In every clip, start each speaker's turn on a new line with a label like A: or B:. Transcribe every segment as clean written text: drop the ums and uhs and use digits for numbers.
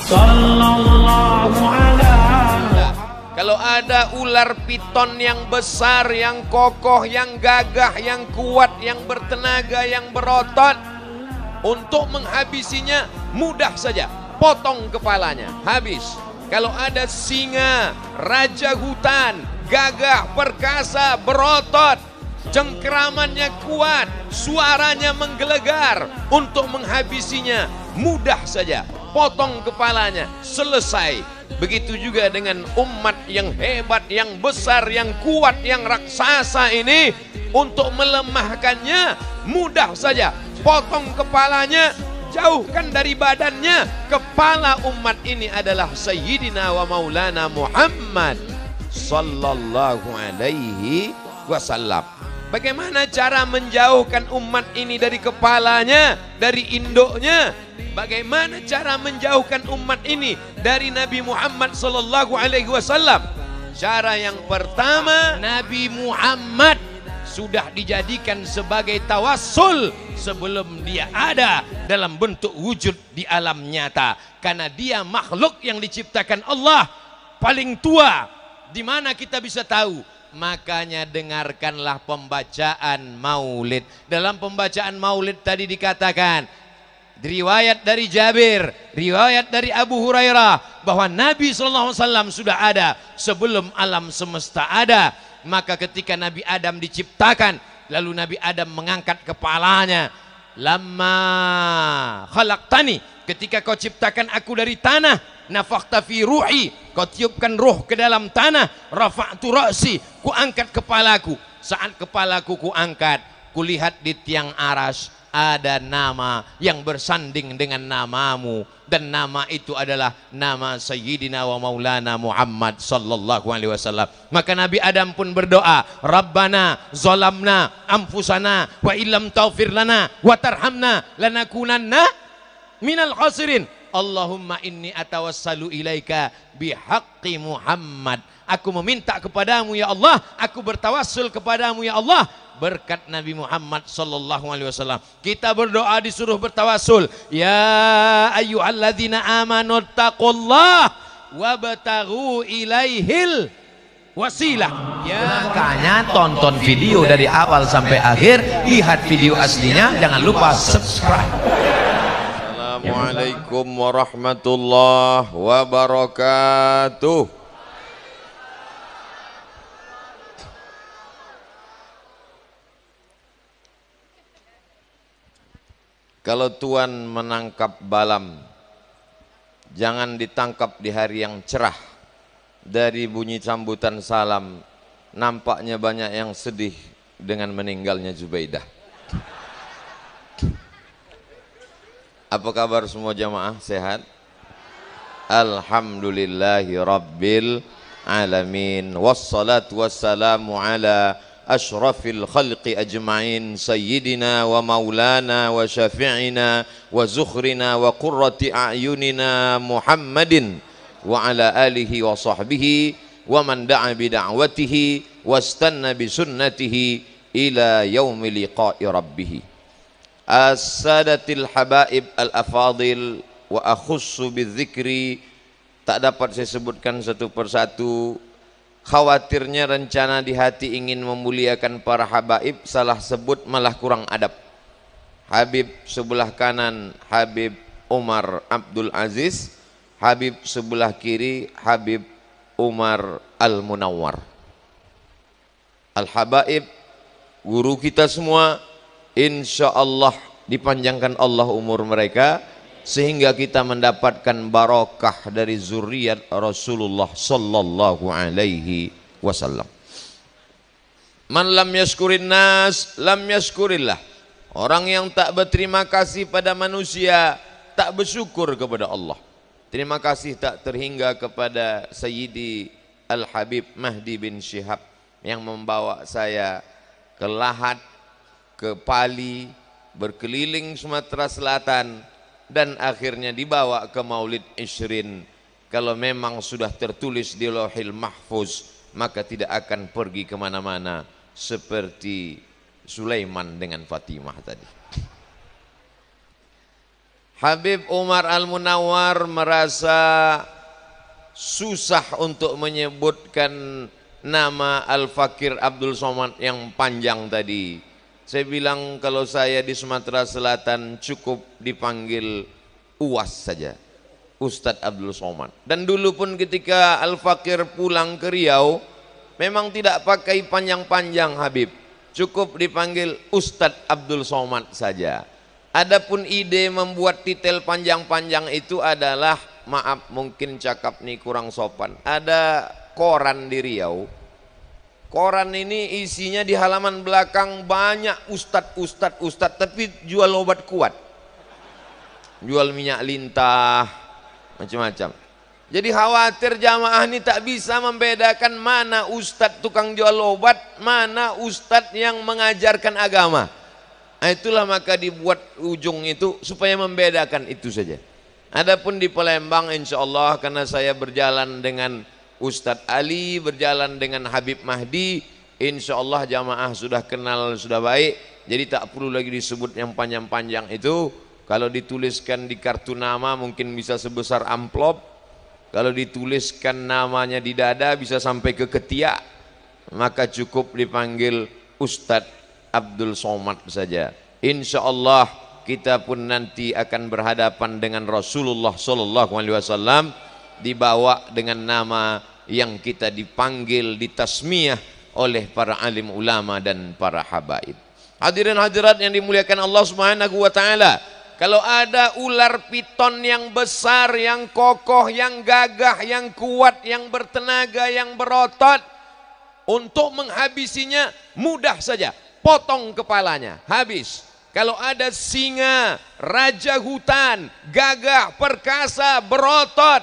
A: sallallahu ala.
B: Kalau ada ular piton yang besar, yang kokoh, yang gagah, yang kuat, yang bertenaga, yang berotot, untuk menghabisinya mudah saja, potong kepalanya, habis. Kalau ada singa, raja hutan, gagah, perkasa, berotot, cengkeramannya kuat, suaranya menggelegar, untuk menghabisinya mudah saja, potong kepalanya, selesai. Begitu juga dengan umat yang hebat, yang besar, yang kuat, yang raksasa ini, untuk melemahkannya mudah saja, potong kepalanya, jauhkan dari badannya. Kepala umat ini adalah Sayyidina wa Maulana Muhammad sallallahu alaihi wasallam. Bagaimana cara menjauhkan umat ini dari kepalanya, dari induknya? Bagaimana cara menjauhkan umat ini dari Nabi Muhammad sallallahu alaihi wasallam? Cara yang pertama, Nabi Muhammad sudah dijadikan sebagai tawassul sebelum dia ada dalam bentuk wujud di alam nyata. Karena dia makhluk yang diciptakan Allah, paling tua. Di mana kita bisa tahu? Makanya dengarkanlah pembacaan maulid. Dalam pembacaan maulid tadi dikatakan, riwayat dari Jabir, riwayat dari Abu Hurairah, bahwa Nabi SAW sudah ada sebelum alam semesta ada. Maka ketika Nabi Adam diciptakan, lalu Nabi Adam mengangkat kepalanya, lamma khalaqtani, ketika kau ciptakan aku dari tanah, nafakhta fi ruhi, kau tiupkan ruh ke dalam tanah, rafa'tu ra'si, ku angkat kepalaku. Saat kepalaku ku angkat, kulihat di tiang aras ada nama yang bersanding dengan namamu, dan nama itu adalah nama Sayyidina wa Maulana Muhammad sallallahu alaihi wasallam. Maka Nabi Adam pun berdoa, Rabbana zalamna anfusana wa illam taghfir lana wa tarhamna lanakunanna minal khasirin. Allahumma inni atawassalu ilaika bihaqqi Muhammad. Aku meminta kepadamu ya Allah, aku bertawassul kepadamu ya Allah, berkat Nabi Muhammad sallallahu alaihi wasallam. Kita berdoa disuruh bertawassul, ya ayyuhalladzina amanu taqullah wabtaghu ilaihil wasilah. Ya, makanya tonton video dari awal sampai akhir, lihat video aslinya, jangan lupa subscribe. Assalamualaikum warahmatullahi wabarakatuh. Kalau Tuhan menangkap balam, jangan ditangkap di hari yang cerah. Dari bunyi sambutan salam, nampaknya banyak yang sedih dengan meninggalnya Zubaidah. Apa kabar semua jamaah? Sehat? Alhamdulillahi rabbil alamin. Wassalatu wassalamu ala ashrafil khalqi ajma'in, sayyidina wa maulana wa syafi'ina wa zukhrina wa qurrati a'yunina Muhammadin wa ala alihi wa sahbihi wa man da'a bi da'watihi wastanna bi sunnatihi ila yaumi liqa'i rabbih. As-sadatil habaib al-afadil wa akhussu bidzikri, tak dapat saya sebutkan satu persatu. Khawatirnya rencana di hati ingin memuliakan para habaib, salah sebut malah kurang adab. Habib sebelah kanan Habib Umar Abdul Aziz, Habib sebelah kiri Habib Umar Al-Munawwar. Al-Habaib, guru kita semua, insya Allah dipanjangkan Allah umur mereka, sehingga kita mendapatkan barokah dari zuriat Rasulullah sallallahu alaihi wasallam. Man lam yaskurin nas lam yaskurillah. Orang yang tak berterima kasih pada manusia, tak bersyukur kepada Allah. Terima kasih tak terhingga kepada Sayyidi Al-Habib Mahdi bin Syihab yang membawa saya ke Lahat, ke Pali, berkeliling Sumatera Selatan, dan akhirnya dibawa ke Maulid Ishrin. Kalau memang sudah tertulis di Lauhil Mahfuz, maka tidak akan pergi kemana-mana seperti Sulaiman dengan Fatimah tadi. Habib Umar Al-Munawwar merasa susah untuk menyebutkan nama Al-Fakir Abdul Somad yang panjang tadi. Saya bilang kalau saya di Sumatera Selatan cukup dipanggil UAS saja, Ustadz Abdul Somad. Dan dulu pun ketika Al-Fakir pulang ke Riau, memang tidak pakai panjang-panjang Habib, cukup dipanggil Ustadz Abdul Somad saja. Adapun ide membuat titel panjang-panjang itu adalah, maaf mungkin cakap nih kurang sopan, ada koran di Riau. Koran ini isinya di halaman belakang banyak ustadz, tapi jual obat kuat, jual minyak lintah, macam-macam. Jadi khawatir jamaah ini tak bisa membedakan mana ustadz tukang jual obat, mana ustadz yang mengajarkan agama. Nah, itulah maka dibuat ujung itu supaya membedakan itu saja. Adapun di Palembang insya Allah karena saya berjalan dengan Ustadz Ali, berjalan dengan Habib Mahdi, insya Allah jamaah sudah kenal, sudah baik. Jadi tak perlu lagi disebut yang panjang-panjang itu. Kalau dituliskan di kartu nama mungkin bisa sebesar amplop. Kalau dituliskan namanya di dada bisa sampai ke ketiak. Maka cukup dipanggil Ustadz Abdul Somad saja. Insya Allah kita pun nanti akan berhadapan dengan Rasulullah Sallallahu Alaihi Wasallam, dibawa dengan nama yang kita dipanggil, ditasmiyah oleh para alim ulama dan para habaib. Hadirin hadirat yang dimuliakan Allah Subhanahu wa taala, kalau ada ular piton yang besar, yang kokoh, yang gagah, yang kuat, yang bertenaga, yang berotot, untuk menghabisinya mudah saja, potong kepalanya, habis. Kalau ada singa, raja hutan, gagah, perkasa, berotot,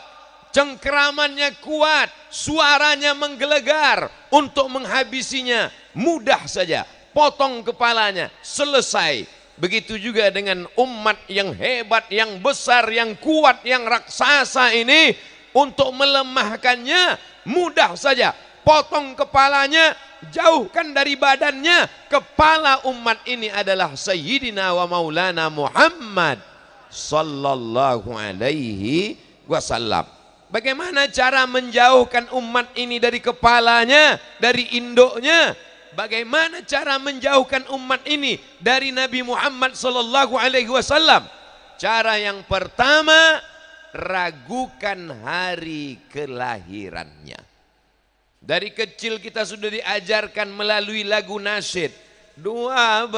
B: cengkeramannya kuat, suaranya menggelegar, untuk menghabisinya mudah saja, potong kepalanya, selesai. Begitu juga dengan umat yang hebat, yang besar, yang kuat, yang raksasa ini, untuk melemahkannya mudah saja, potong kepalanya, jauhkan dari badannya. Kepala umat ini adalah Sayyidina wa Maulana Muhammad Sallallahu Alaihi Wasallam. Bagaimana cara menjauhkan umat ini dari kepalanya, dari induknya? Bagaimana cara menjauhkan umat ini dari Nabi Muhammad Sallallahu Alaihi Wasallam? Cara yang pertama, ragukan hari kelahirannya. Dari kecil kita sudah diajarkan melalui lagu nasyid. 12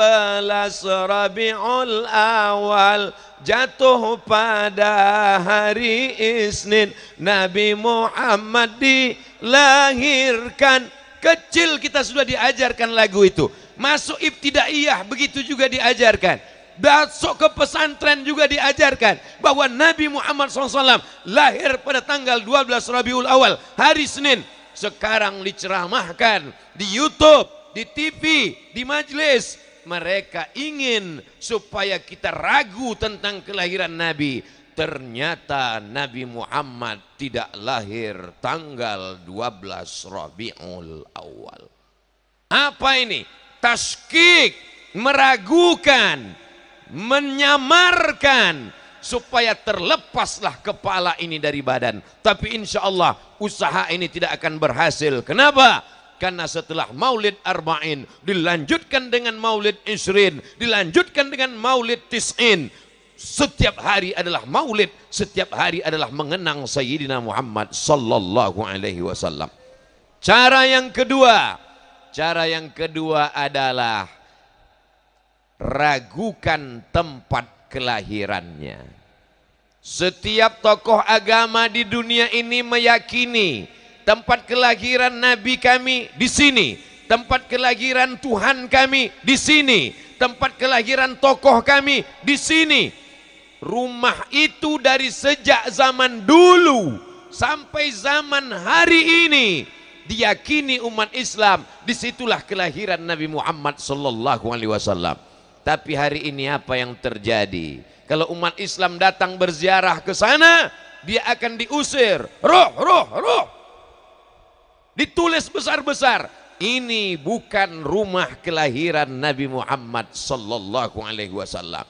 B: Rabiul Awal jatuh pada hari Isnin, Nabi Muhammad dilahirkan. Kecil kita sudah diajarkan lagu itu. Masuk ibtidaiyah begitu juga diajarkan. Masuk ke pesantren juga diajarkan bahwa Nabi Muhammad SAW lahir pada tanggal 12 Rabiul Awal, hari Senin. Sekarang diceramahkan di YouTube, di TV, di majelis. Mereka ingin supaya kita ragu tentang kelahiran Nabi. Ternyata Nabi Muhammad tidak lahir tanggal 12 Rabiul Awal. Apa ini? Taskik, meragukan, menyamarkan, supaya terlepaslah kepala ini dari badan. Tapi insya Allah usaha ini tidak akan berhasil. Kenapa? Karena setelah Maulid Arba'in dilanjutkan dengan Maulid Isrin, dilanjutkan dengan Maulid Tis'in. Setiap hari adalah Maulid, setiap hari adalah mengenang Sayyidina Muhammad Sallallahu Alaihi Wasallam. Cara yang kedua adalah ragukan tempat kelahirannya. Setiap tokoh agama di dunia ini meyakini tempat kelahiran Nabi kami di sini, tempat kelahiran Tuhan kami di sini, tempat kelahiran tokoh kami di sini. Rumah itu dari sejak zaman dulu sampai zaman hari ini diyakini umat Islam, disitulah kelahiran Nabi Muhammad Sallallahu Alaihi Wasallam. Tapi hari ini apa yang terjadi? Kalau umat Islam datang berziarah ke sana, dia akan diusir. Roh. Ditulis besar-besar, ini bukan rumah kelahiran Nabi Muhammad Sallallahu Alaihi Wasallam.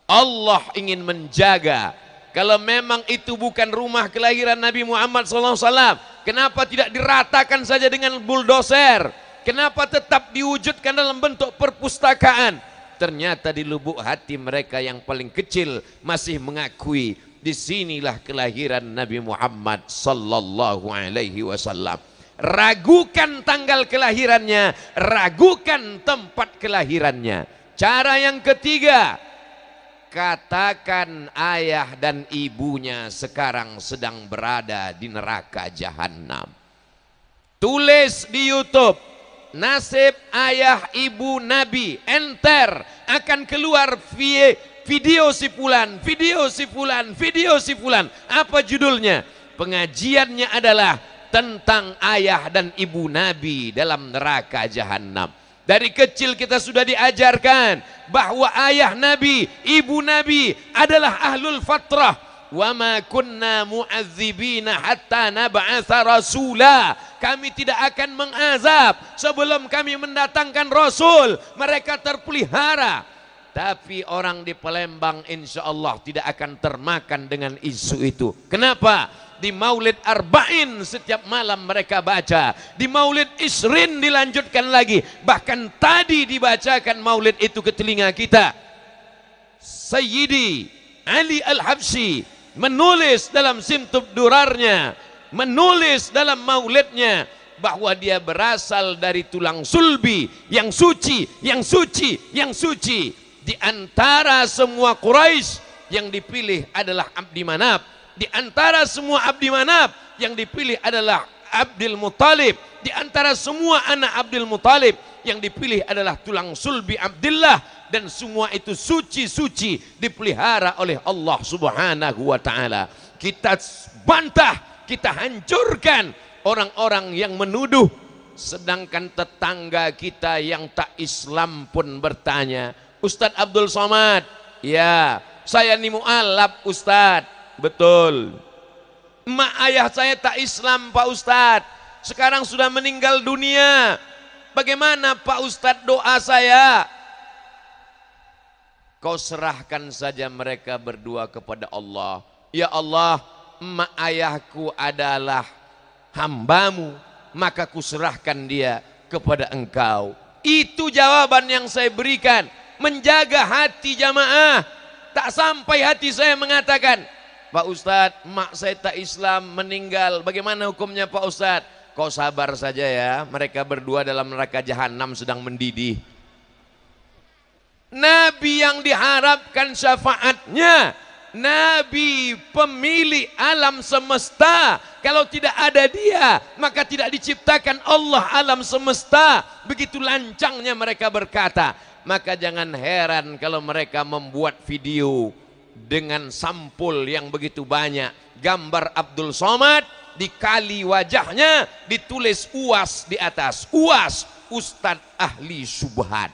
B: Allah ingin menjaga. Kalau memang itu bukan rumah kelahiran Nabi Muhammad SAW, kenapa tidak diratakan saja dengan bulldozer? Kenapa tetap diwujudkan dalam bentuk perpustakaan? Ternyata di lubuk hati mereka yang paling kecil masih mengakui disinilah kelahiran Nabi Muhammad sallallahu alaihi wasallam. Ragukan tanggal kelahirannya, ragukan tempat kelahirannya. Cara yang ketiga, katakan ayah dan ibunya sekarang sedang berada di neraka jahanam. Tulis di YouTube, nasib ayah ibu Nabi, enter, akan keluar video si fulan, video si fulan, video si fulan. Apa judulnya? Pengajiannya adalah tentang ayah dan ibu Nabi dalam neraka jahanam. Dari kecil kita sudah diajarkan bahwa ayah Nabi, ibu Nabi adalah ahlul fatrah. Wa ma kunna mu'adzibina hatta nab'atsa rasula. Kami tidak akan mengazab sebelum kami mendatangkan rasul. Mereka terpelihara. Tapi orang di Palembang insya Allah tidak akan termakan dengan isu itu. Kenapa? Di Maulid Arba'in setiap malam mereka baca. Di Maulid Isrin dilanjutkan lagi. Bahkan tadi dibacakan Maulid itu ke telinga kita. Sayyidi Ali Al-Habsyi menulis dalam Simtub Durarnya, menulis dalam Maulidnya bahwa dia berasal dari tulang sulbi yang suci, yang suci, yang suci. Di antara semua Quraisy yang dipilih adalah Abdi Manaf. Di antara semua Abdi Manaf yang dipilih adalah Abdul Muthalib. Di antara semua anak Abdul Muthalib yang dipilih adalah tulang sulbi Abdullah. Dan semua itu suci-suci dipelihara oleh Allah Subhanahu wa ta'ala. Kita bantah, kita hancurkan orang-orang yang menuduh. Sedangkan tetangga kita yang tak Islam pun bertanya, Ustadz Abdul Somad, ya saya ini mu'alaf Ustadz. Betul. Emak ayah saya tak Islam Pak Ustadz, sekarang sudah meninggal dunia. Bagaimana Pak Ustadz doa saya? Kau serahkan saja mereka berdua kepada Allah. Ya Allah, emak ayahku adalah hambamu, maka kuserahkan dia kepada engkau. Itu jawaban yang saya berikan. Menjaga hati jamaah. Tak sampai hati saya mengatakan, Pak Ustadz, emak saya tak Islam meninggal, bagaimana hukumnya Pak Ustadz? Kau sabar saja ya, mereka berdua dalam neraka jahanam sedang mendidih. Nabi yang diharapkan syafaatnya, Nabi pemilik alam semesta. Kalau tidak ada dia, maka tidak diciptakan Allah alam semesta. Begitu lancangnya mereka berkata. Maka jangan heran kalau mereka membuat video dengan sampul yang begitu banyak, gambar Abdul Somad, dikali wajahnya, ditulis UAS di atas, UAS, Ustadz Ahli Syubhat.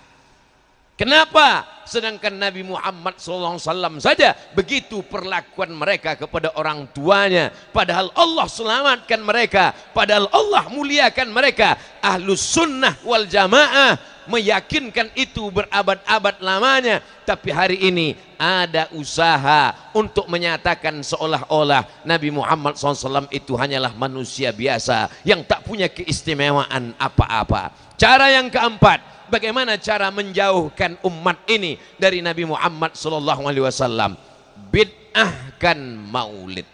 B: Kenapa? Sedangkan Nabi Muhammad SAW saja begitu perlakuan mereka kepada orang tuanya, padahal Allah selamatkan mereka, padahal Allah muliakan mereka. Ahlus sunnah wal jamaah meyakinkan itu berabad-abad lamanya. Tapi hari ini ada usaha untuk menyatakan seolah-olah Nabi Muhammad SAW itu hanyalah manusia biasa yang tak punya keistimewaan apa-apa. Cara yang keempat, bagaimana cara menjauhkan umat ini dari Nabi Muhammad SAW? Bid'ahkan maulid.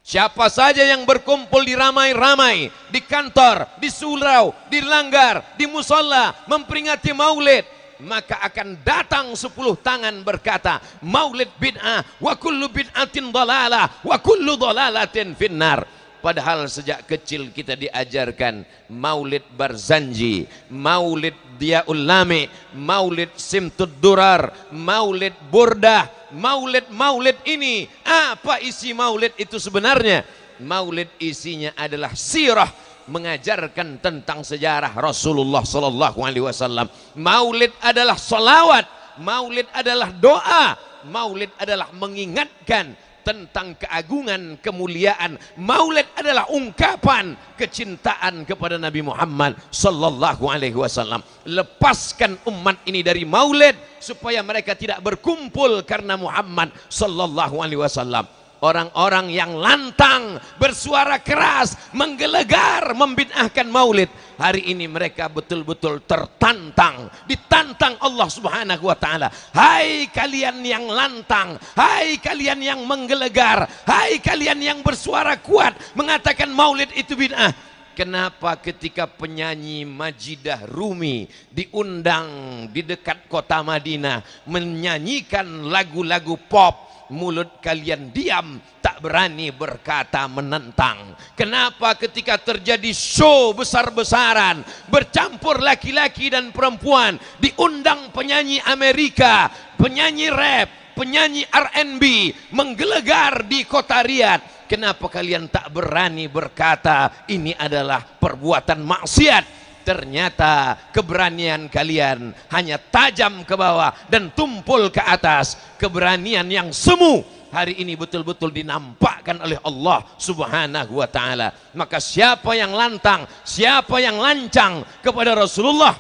B: Siapa saja yang berkumpul di ramai-ramai, di kantor, di surau, di langgar, di musola, memperingati maulid, maka akan datang 10 tangan berkata, maulid bid'ah, wa kullu bid'atin dhalalah, wa kullu dhalalatin finnar. Padahal sejak kecil kita diajarkan maulid Barzanji, maulid Diyaul Lami, maulid Simtud Durar, maulid Burdah, maulid ini. Apa isi maulid itu sebenarnya? Maulid isinya adalah sirah, mengajarkan tentang sejarah Rasulullah SAW. Maulid adalah salawat, maulid adalah doa, maulid adalah mengingatkan tentang keagungan, kemuliaan. Maulid adalah ungkapan kecintaan kepada Nabi Muhammad sallallahu alaihi wasallam. Lepaskan umat ini dari maulid supaya mereka tidak berkumpul karena Muhammad sallallahu alaihi wasallam. Orang-orang yang lantang, bersuara keras, menggelegar, membid'ahkan maulid, hari ini mereka betul-betul tertantang, ditantang Allah subhanahu wa ta'ala. Hai kalian yang lantang, hai kalian yang menggelegar, hai kalian yang bersuara kuat mengatakan maulid itu bid'ah. Kenapa ketika penyanyi Majidah Rumi diundang di dekat kota Madinah menyanyikan lagu-lagu pop, mulut kalian diam, tak berani berkata menentang? Kenapa ketika terjadi show besar-besaran, bercampur laki-laki dan perempuan, diundang penyanyi Amerika, penyanyi rap, penyanyi R&B, menggelegar di kota Riyadh, kenapa kalian tak berani berkata ini adalah perbuatan maksiat? Ternyata keberanian kalian hanya tajam ke bawah dan tumpul ke atas. Keberanian yang semu hari ini betul-betul dinampakkan oleh Allah subhanahu wa ta'ala. Maka siapa yang lantang, siapa yang lancang kepada Rasulullah,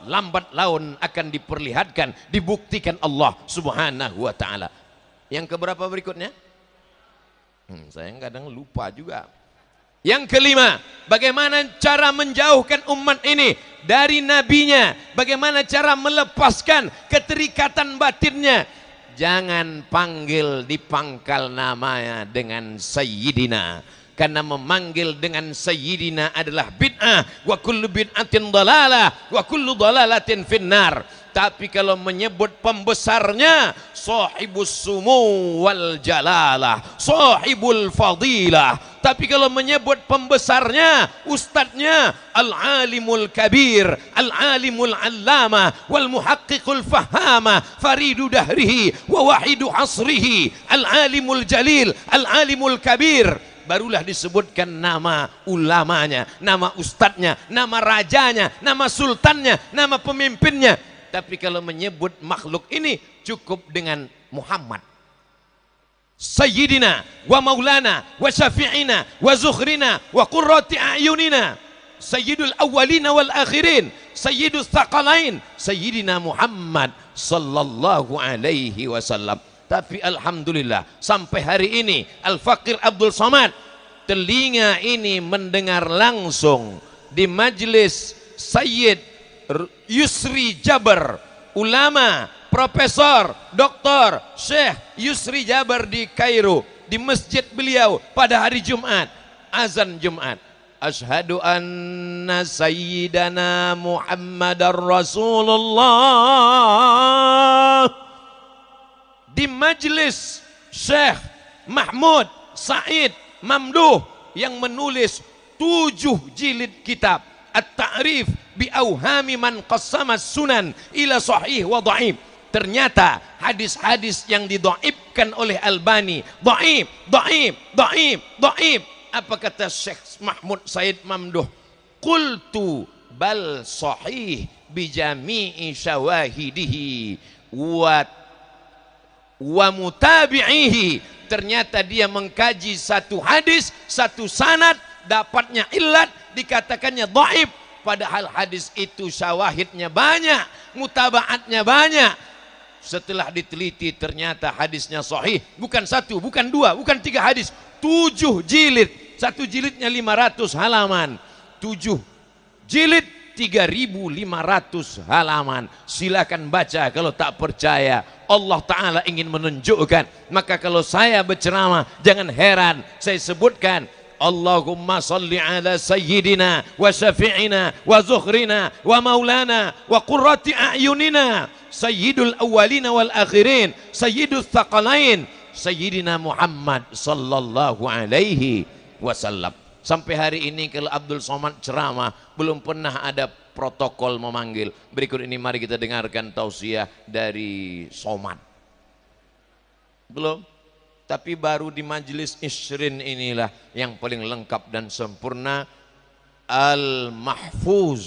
B: lambat laun akan diperlihatkan, dibuktikan Allah subhanahu wa ta'ala. Yang keberapa berikutnya? Saya kadang lupa juga. Yang kelima, bagaimana cara menjauhkan umat ini dari nabinya? Bagaimana cara melepaskan keterikatan batinnya? Jangan panggil di pangkal namanya dengan Sayyidina, karena memanggil dengan Sayyidina adalah bid'ah. Wa kullu bid'atin dalalah wa kullu dalalatin finnar. Tapi kalau menyebut pembesarnya, sahibus sumu wal jalalah, sahibul fadilah. Tapi kalau menyebut pembesarnya, ustadznya, al-alimul kabir, al-alimul allama, wal muhaqqiqul fahama, faridu dahrihi wa wahidu asrihi, al-alimul jalil, al-alimul kabir, barulah disebutkan nama ulamanya, nama ustadznya, nama rajanya, nama sultannya, nama pemimpinnya. Tapi kalau menyebut makhluk ini cukup dengan Muhammad. Sayyidina wa maulana wa syafi'ina wa zukhrina wa qurrati a'yunina, sayyidul awwalina wal akhirin, sayyidus thaqalain, sayyidina Muhammad sallallahu alaihi wasallam. Tapi alhamdulillah sampai hari ini Al-Faqir Abdul Somad telinga ini mendengar langsung di majelis Sayyid Yusri Jaber, ulama, profesor, doktor, Syekh Yusri Jaber di Kairo, di masjid beliau pada hari Jumat, azan Jumat, asyhadu anna sayyidana Muhammadar Rasulullah. Di majelis Syekh Mahmud Said Mamduh yang menulis 7 jilid kitab At-Ta'rif bi auhami man qassama sunan ila sahih wa dhaif. Ternyata hadis-hadis yang didhaifkan oleh Albani, dhaif, dhaif, dhaif, dhaif. Apa kata Syekh Mahmud Said Mamduh? Qultu bal sahih bi jami'i syawahidihi wa mutabi'ihi. Ternyata dia mengkaji satu hadis, satu sanad, dapatnya illat, dikatakannya dhaif, padahal hadis itu syawahidnya banyak, mutabaatnya banyak. Setelah diteliti ternyata hadisnya sahih, bukan 1, bukan 2, bukan 3 hadis, 7 jilid. Satu jilidnya 500 halaman, 7 jilid 3.500 halaman. Silakan baca kalau tak percaya. Allah Ta'ala ingin menunjukkan. Maka kalau saya berceramah jangan heran saya sebutkan Allahumma salli ala sayyidina wa syafi'ina wa zukhrina wa maulana wa qurrati a'yunina, sayyidul awwalina wal akhirin, sayyidus thaqalain, sayyidina Muhammad sallallahu alaihi wasallam. Sampai hari ini kalau Abdul Somad ceramah belum pernah ada protokol memanggil. Berikut ini mari kita dengarkan tausiah dari Somad. Belum? Tapi baru di majelis Isrin inilah yang paling lengkap dan sempurna, Al-Mahfuz,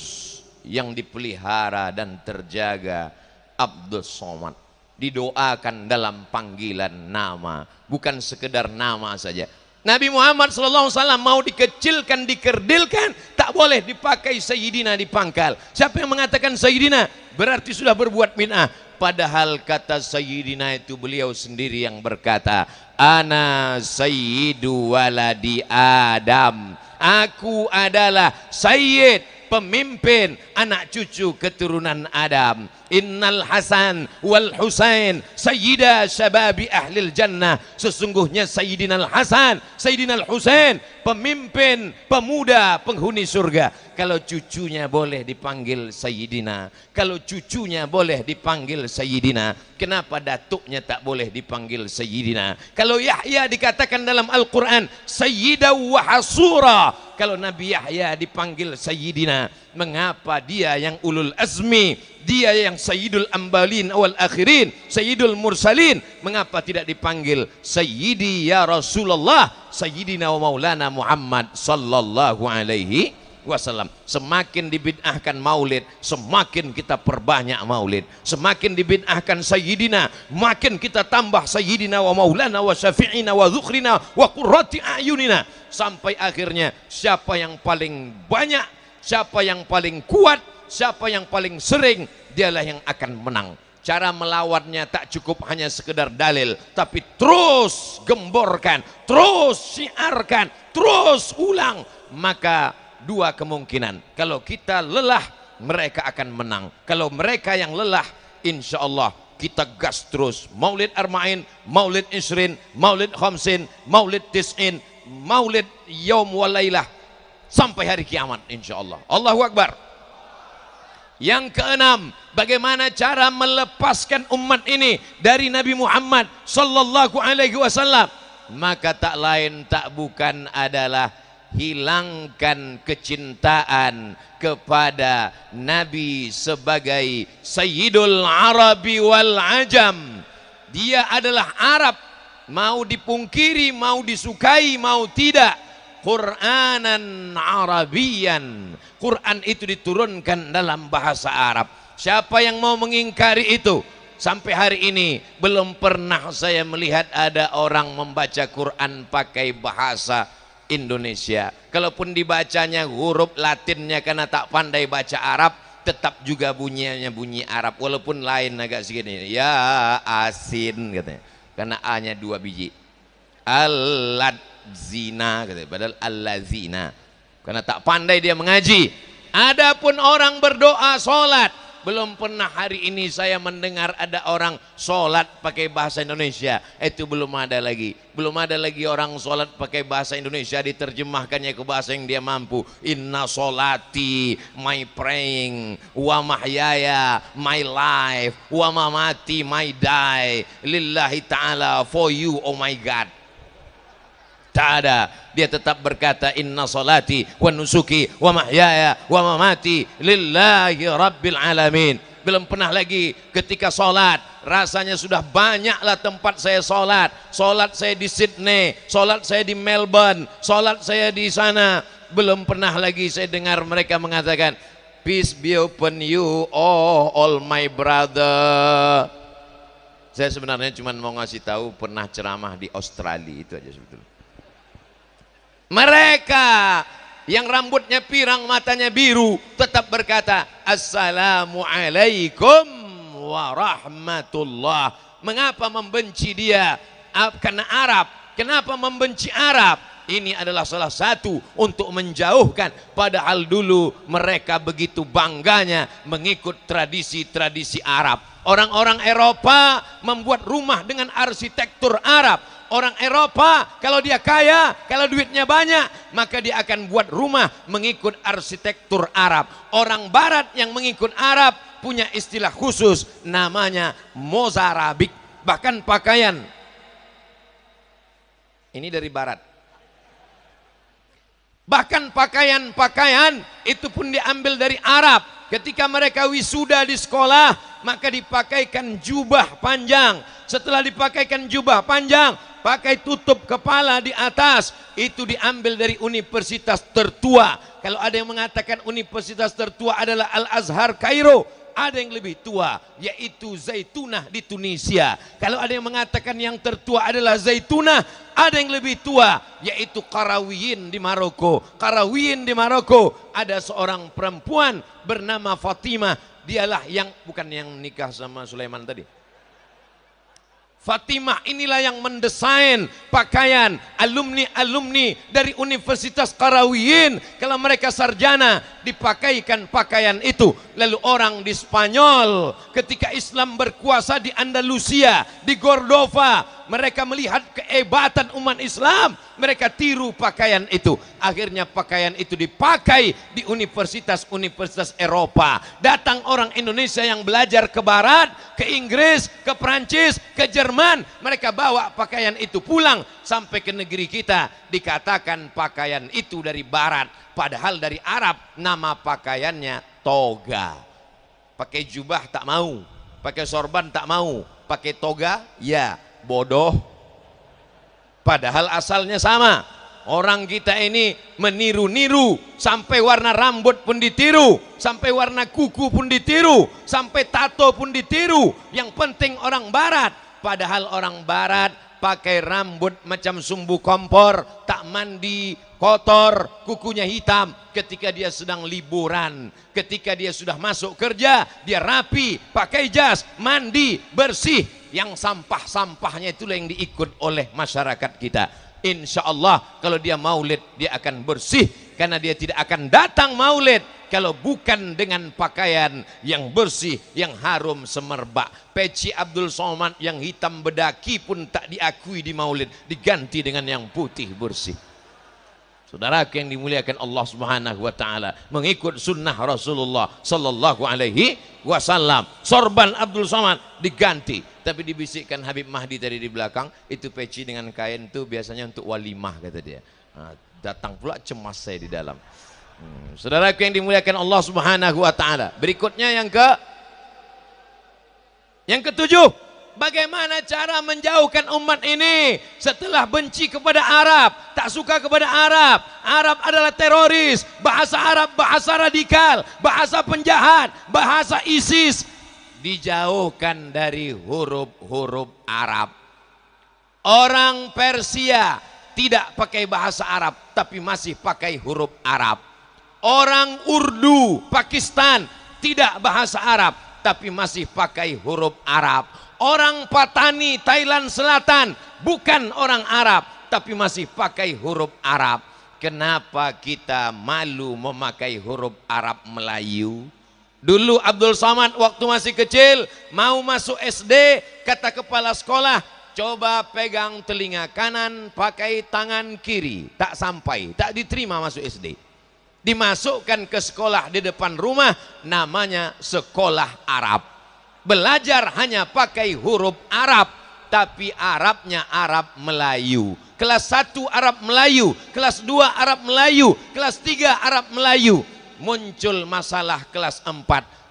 B: yang dipelihara dan terjaga Abdul Somad. didoakan dalam panggilan nama, bukan sekedar nama saja. Nabi Muhammad SAW mau dikecilkan, dikerdilkan, tak boleh dipakai Sayyidina di pangkal. Siapa yang mengatakan Sayyidina berarti sudah berbuat bid'ah. Padahal kata Sayyidina itu beliau sendiri yang berkata, Ana Sayyidu waladi Adam. Aku adalah Sayyid, pemimpin anak cucu keturunan Adam. Innal Hasan wal Husain sayyida syababi ahlil jannah. Sesungguhnya Sayyidina Hasan, Sayyidina Husain, pemimpin pemuda penghuni surga. Kalau cucunya boleh dipanggil Sayyidina, kalau cucunya boleh dipanggil Sayyidina, kenapa datuknya tak boleh dipanggil Sayyidina? Kalau Yahya dikatakan dalam Al-Quran Sayyidaw wa Hasura, kalau Nabi Yahya dipanggil Sayyidina, mengapa dia yang ulul azmi, dia yang Sayyidul Ambalin wal Akhirin, Sayyidul Mursalin, mengapa tidak dipanggil Sayyidi ya Rasulullah, Sayyidina wa Maulana Muhammad sallallahu alaihi wasallam? Semakin dibid'ahkan maulid, semakin kita perbanyak maulid. Semakin dibid'ahkan Sayyidina, makin kita tambah Sayyidina wa Maulana wa Syafi'ina wa Dzukhrina wa Qurrati A'yunina. Sampai akhirnya siapa yang paling banyak, siapa yang paling kuat, siapa yang paling sering, dialah yang akan menang. Cara melawannya tak cukup hanya sekedar dalil, tapi terus gemborkan, terus syiarkan, terus ulang. Maka dua kemungkinan, kalau kita lelah mereka akan menang, kalau mereka yang lelah insya Allah kita gas terus. Maulid Arba'in, Maulid Isrin, Maulid Khamsin, Maulid Tis'in, Maulid Yaum Walailah sampai hari kiamat insya Allah. Allahu Akbar. Yang keenam, bagaimana cara melepaskan umat ini dari Nabi Muhammad sallallahu alaihi wasallam? Maka tak lain tak bukan adalah hilangkan kecintaan kepada Nabi sebagai Sayyidul Arabi wal Ajam. Dia adalah Arab, mau dipungkiri, mau disukai, mau tidak. Qur'anan Arabian, Quran itu diturunkan dalam bahasa Arab. Siapa yang mau mengingkari itu? Sampai hari ini belum pernah saya melihat ada orang membaca Quran pakai bahasa Indonesia. Kalaupun dibacanya huruf Latinnya karena tak pandai baca Arab, tetap juga bunyinya bunyi Arab, walaupun lain agak segini. Ya asin katanya, karena A-nya 2 biji. Zina katanya, padahal allazina, karena tak pandai dia mengaji. Adapun orang berdoa sholat, belum pernah hari ini saya mendengar ada orang sholat pakai bahasa Indonesia. Itu belum ada lagi. Belum ada lagi orang sholat pakai bahasa Indonesia diterjemahkannya ke bahasa yang dia mampu. Inna sholati, my praying, wa mahyaya, my life, wa mamati, my die, lillahi ta'ala, for you, oh my God. Tak ada. Dia tetap berkata inna salati wa nusuki wa mahyaya wa mamati lillahi rabbil alamin. Belum pernah lagi ketika sholat, rasanya sudah banyaklah tempat saya sholat. Sholat saya di Sydney, sholat saya di Melbourne, sholat saya di sana. Belum pernah lagi saya dengar mereka mengatakan peace be upon you, oh all my brother. Saya sebenarnya cuma mau ngasih tahu pernah ceramah di Australia, itu aja sebetulnya. Mereka yang rambutnya pirang, matanya biru, tetap berkata Assalamualaikum warahmatullah. Mengapa membenci dia? Karena Arab. Kenapa membenci Arab? Ini adalah salah satu untuk menjauhkan, padahal dulu mereka begitu bangganya mengikut tradisi-tradisi Arab. Orang-orang Eropa membuat rumah dengan arsitektur Arab. Orang Eropa kalau dia kaya, kalau duitnya banyak, maka dia akan buat rumah mengikut arsitektur Arab. Orang Barat yang mengikut Arab punya istilah khusus namanya Mozarabik. Bahkan pakaian ini dari Barat. Bahkan pakaian-pakaian itu pun diambil dari Arab. Ketika mereka wisuda di sekolah, maka dipakaikan jubah panjang. Setelah dipakaikan jubah panjang, pakai tutup kepala di atas. Itu diambil dari universitas tertua. Kalau ada yang mengatakan universitas tertua adalah Al-Azhar Kairo, ada yang lebih tua, yaitu Zaitunah di Tunisia. Kalau ada yang mengatakan yang tertua adalah Zaitunah, ada yang lebih tua, yaitu Qarawiyyin di Maroko. Qarawiyyin di Maroko ada seorang perempuan bernama Fatimah. Dialah yang, bukan yang nikah sama Sulaiman tadi. Fatimah inilah yang mendesain pakaian alumni dari Universitas Qarawiyyin. Kalau mereka sarjana dipakaikan pakaian itu. Lalu orang di Spanyol ketika Islam berkuasa di Andalusia, di Cordova, mereka melihat kehebatan umat Islam, mereka tiru pakaian itu. Akhirnya pakaian itu dipakai di universitas-universitas Eropa. Datang orang Indonesia yang belajar ke barat, ke Inggris, ke Prancis, ke Jerman, mereka bawa pakaian itu pulang sampai ke negeri kita. Dikatakan pakaian itu dari barat, padahal dari Arab. Nama pakaiannya toga. Pakai jubah tak mau, pakai sorban tak mau, pakai toga ya bodoh. Padahal asalnya sama. Orang kita ini meniru-niru, sampai warna rambut pun ditiru, sampai warna kuku pun ditiru, sampai tato pun ditiru. Yang penting orang barat. Padahal orang barat pakai rambut macam sumbu kompor, tak mandi, kotor, kukunya hitam. Ketika dia sedang liburan, ketika dia sudah masuk kerja, dia rapi, pakai jas, mandi, bersih. Yang sampah-sampahnya itulah yang diikut oleh masyarakat kita. Insya Allah kalau dia maulid, dia akan bersih, karena dia tidak akan datang maulid kalau bukan dengan pakaian yang bersih, yang harum semerbak. Peci Abdul Somad yang hitam bedaki pun tak diakui di maulid, diganti dengan yang putih bersih. Saudara yang dimuliakan Allah Subhanahu wa taala, mengikut sunnah Rasulullah sallallahu alaihi wasallam. Sorban Abdul Somad diganti, tapi dibisikkan Habib Mahdi tadi di belakang, itu peci dengan kain itu biasanya untuk walimah, kata dia. Nah, datang pula cemas saya di dalam. Saudara yang dimuliakan Allah Subhanahu wa taala. Berikutnya yang ketujuh, bagaimana cara menjauhkan umat ini setelah benci kepada Arab, tak suka kepada Arab. Arab adalah teroris, bahasa Arab bahasa radikal, bahasa penjahat, bahasa ISIS. Dijauhkan dari huruf-huruf Arab. Orang Persia tidak pakai bahasa Arab, tapi masih pakai huruf Arab. Orang Urdu Pakistan tidak bahasa Arab, tapi masih pakai huruf Arab. Orang Patani Thailand Selatan bukan orang Arab, tapi masih pakai huruf Arab. Kenapa kita malu memakai huruf Arab Melayu? Dulu Abdul Somad waktu masih kecil mau masuk SD, kata kepala sekolah, coba pegang telinga kanan pakai tangan kiri. Tak sampai, tak diterima masuk SD. Dimasukkan ke sekolah di depan rumah, namanya sekolah Arab. Belajar hanya pakai huruf Arab, tapi Arabnya Arab Melayu. Kelas 1 Arab Melayu, kelas 2 Arab Melayu, kelas 3 Arab Melayu. Muncul masalah kelas 4,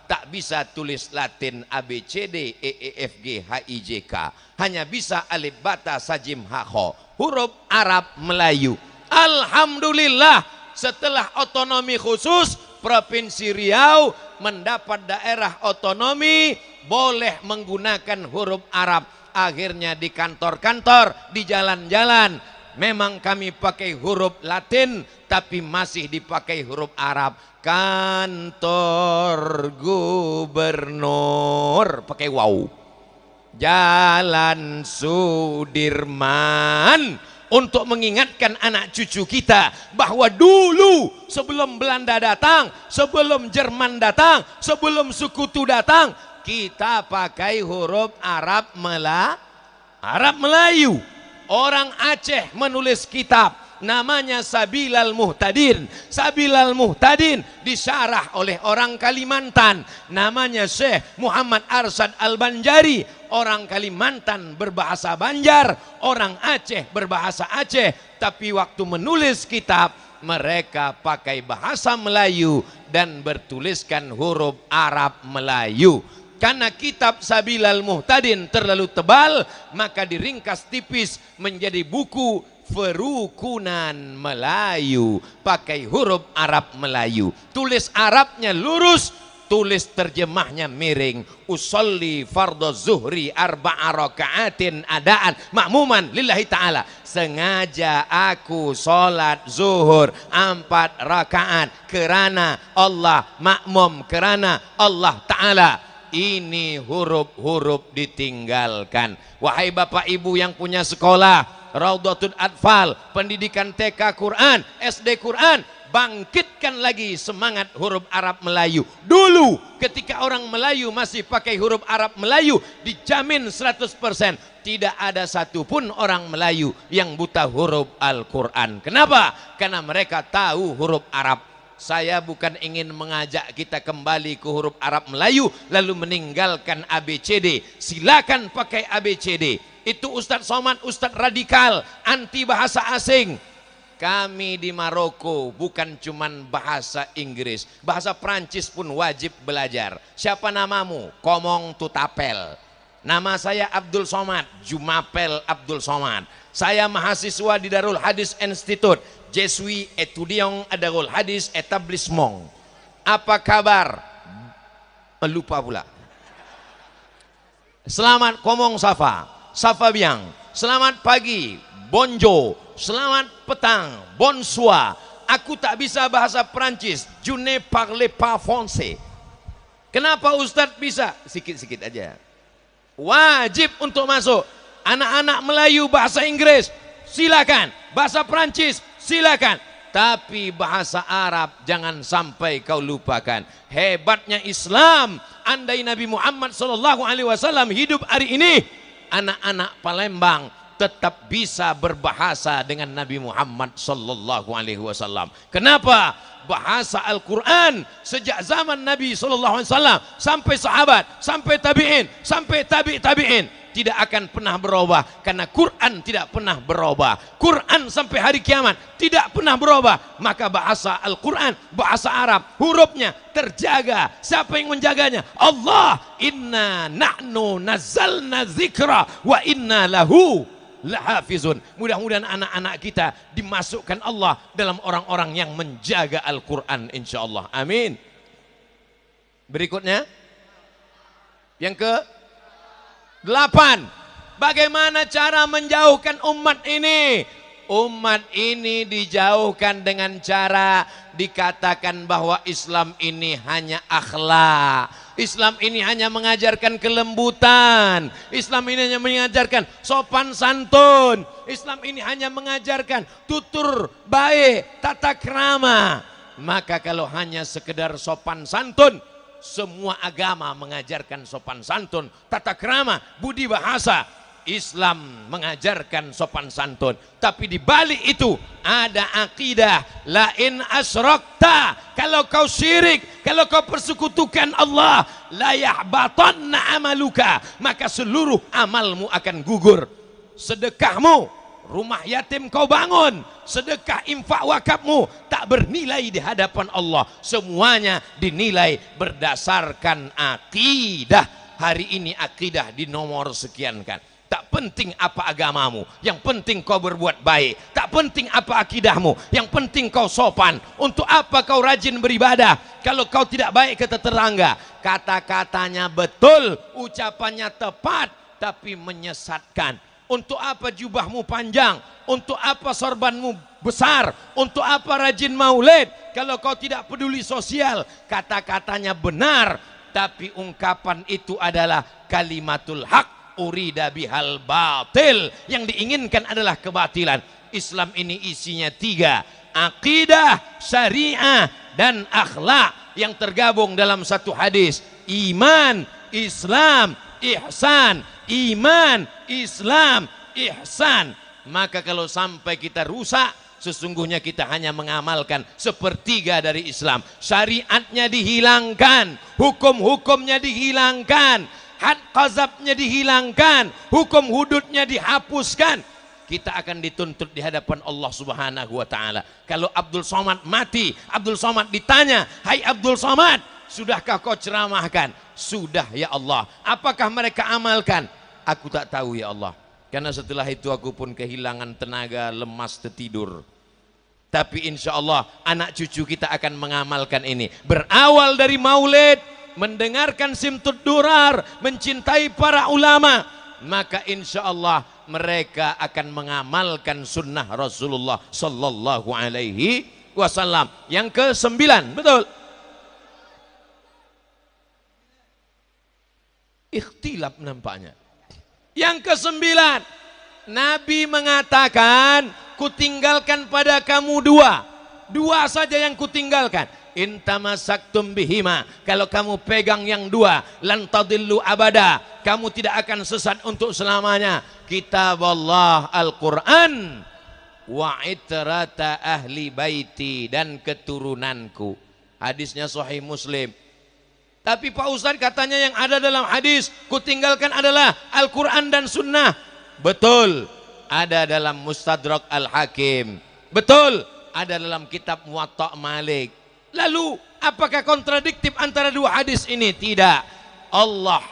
B: tak bisa tulis Latin ABCD EEFG HIJK, hanya bisa alif bata sajim hakho, huruf Arab Melayu. Alhamdulillah, setelah otonomi khusus, Provinsi Riau mendapat daerah otonomi, boleh menggunakan huruf Arab. Akhirnya di kantor-kantor, di jalan-jalan, memang kami pakai huruf Latin, tapi masih dipakai huruf Arab. Kantor gubernur pakai waw. Jalan Sudirman, untuk mengingatkan anak cucu kita bahwa dulu sebelum Belanda datang, sebelum Jerman datang, sebelum Sekutu datang, kita pakai huruf Arab Melayu. Orang Aceh menulis kitab namanya Sabilal Muhtadin. Sabilal Muhtadin disyarah oleh orang Kalimantan, namanya Syekh Muhammad Arsyad Al-Banjari. Orang Kalimantan berbahasa Banjar, orang Aceh berbahasa Aceh, tapi waktu menulis kitab mereka pakai bahasa Melayu dan bertuliskan huruf Arab Melayu. Karena kitab Sabilal Muhtadin terlalu tebal, maka diringkas tipis menjadi buku Ferukunan Melayu, pakai huruf Arab Melayu. Tulis Arabnya lurus, tulis terjemahnya miring. Usolli fardhu zuhri arba'a raka'atin adaan makmuman lillahi ta'ala. Sengaja aku sholat zuhur 4 rakaat kerana Allah, makmum kerana Allah Ta'ala. Ini huruf-huruf ditinggalkan. Wahai bapak ibu yang punya sekolah Raudhatul Atfal, pendidikan TK Quran, SD Quran, bangkitkan lagi semangat huruf Arab Melayu. Dulu ketika orang Melayu masih pakai huruf Arab Melayu, dijamin 100% tidak ada satupun orang Melayu yang buta huruf Al-Quran. Kenapa? Karena mereka tahu huruf Arab. Saya bukan ingin mengajak kita kembali ke huruf Arab Melayu lalu meninggalkan ABCD. Silakan pakai ABCD. Itu Ustadz Somad, Ustadz radikal, anti bahasa asing. Kami di Maroko bukan cuman bahasa Inggris, bahasa Prancis pun wajib belajar. Siapa namamu? Komong Tutapel. Nama saya Abdul Somad, Jumapel Abdul Somad. Saya mahasiswa di Darul Hadis Institute. Je suis étudiant à Darul Hadis Etablissement. Apa kabar? Lupa pula. Selamat komong Safa, Safa Biang. Selamat pagi, bonjour. Selamat petang, bonsoir. Aku tak bisa bahasa Prancis. Je ne parle pas français. Kenapa Ustadz bisa? Sikit-sikit aja. Wajib untuk masuk. Anak-anak Melayu bahasa Inggris, silakan. Bahasa Prancis, silakan. Tapi bahasa Arab jangan sampai kau lupakan. Hebatnya Islam. Andai Nabi Muhammad SAW hidup hari ini, anak-anak Palembang tetap bisa berbahasa dengan Nabi Muhammad SAW. Kenapa? Bahasa Al-Quran sejak zaman Nabi SAW sampai sahabat, sampai tabi'in, sampai tabi'in tidak akan pernah berubah, karena Quran tidak pernah berubah. Quran sampai hari kiamat tidak pernah berubah. Maka bahasa Al-Quran, bahasa Arab, hurufnya terjaga. Siapa yang menjaganya? Allah. Inna nahnu nazzalna dzikra wa inna lahu lahafizun. Mudah-mudahan anak-anak kita dimasukkan Allah dalam orang-orang yang menjaga Al-Quran, insyaallah. Amin. Berikutnya yang ke 8. Bagaimana cara menjauhkan umat ini? Umat ini dijauhkan dengan cara dikatakan bahwa Islam ini hanya akhlak. Islam ini hanya mengajarkan kelembutan. Islam ini hanya mengajarkan sopan santun. Islam ini hanya mengajarkan tutur baik, tata krama. Maka kalau hanya sekedar sopan santun, semua agama mengajarkan sopan santun, tata krama, budi bahasa. Islam mengajarkan sopan santun, tapi di balik itu ada akidah la in asyrakta. Kalau kau syirik, kalau kau persekutukan Allah, la yahbatanna amaluka, maka seluruh amalmu akan gugur. Sedekahmu, rumah yatim kau bangun, sedekah infak wakafmu tak bernilai di hadapan Allah. Semuanya dinilai berdasarkan akidah. Hari ini akidah di nomor sekian kan. Tak penting apa agamamu, yang penting kau berbuat baik. Tak penting apa akidahmu, yang penting kau sopan. Untuk apa kau rajin beribadah kalau kau tidak baik ke tetangga? Kata-katanya betul, ucapannya tepat, tapi menyesatkan. Untuk apa jubahmu panjang? Untuk apa sorbanmu besar? Untuk apa rajin maulid kalau kau tidak peduli sosial? Kata-katanya benar, tapi ungkapan itu adalah kalimatul haq urida bihal batil. Yang diinginkan adalah kebatilan. Islam ini isinya 3: akidah, syariah, dan akhlak yang tergabung dalam satu hadis. Iman, Islam, ihsan. Iman, Islam, ihsan. Maka kalau sampai kita rusak, sesungguhnya kita hanya mengamalkan sepertiga dari Islam. Syariatnya dihilangkan, hukum-hukumnya dihilangkan, had qazabnya dihilangkan, hukum hududnya dihapuskan. Kita akan dituntut di hadapan Allah Subhanahu wa taala. Kalau Abdul Somad mati, Abdul Somad ditanya, "Hai Abdul Somad, sudahkah kau ceramahkan?" "Sudah ya Allah." "Apakah mereka amalkan?" "Aku tak tahu ya Allah, karena setelah itu aku pun kehilangan tenaga, lemas, tertidur." Tapi insya Allah anak cucu kita akan mengamalkan ini. Berawal dari maulid, mendengarkan simtud durar, mencintai para ulama, maka insya Allah mereka akan mengamalkan sunnah Rasulullah sallallahu alaihi wasallam. Yang ke-9, betul. Ikhtilaf nampaknya. Yang ke-9, Nabi mengatakan, kutinggalkan pada kamu dua saja yang kutinggalkan. Intamasaktum bihima, kalau kamu pegang yang dua, lan tadillu abada, kamu tidak akan sesat untuk selamanya. Kitab Allah Al-Quran, wa itrata ahli baiti, dan keturunanku. Hadisnya Sahih Muslim. Tapi Pak Ustadz katanya yang ada dalam hadis kutinggalkan adalah Al-Quran dan Sunnah. Betul, ada dalam Mustadrak Al-Hakim. Betul, ada dalam kitab Muwatta Malik. Lalu apakah kontradiktif antara dua hadis ini? Tidak. Allah,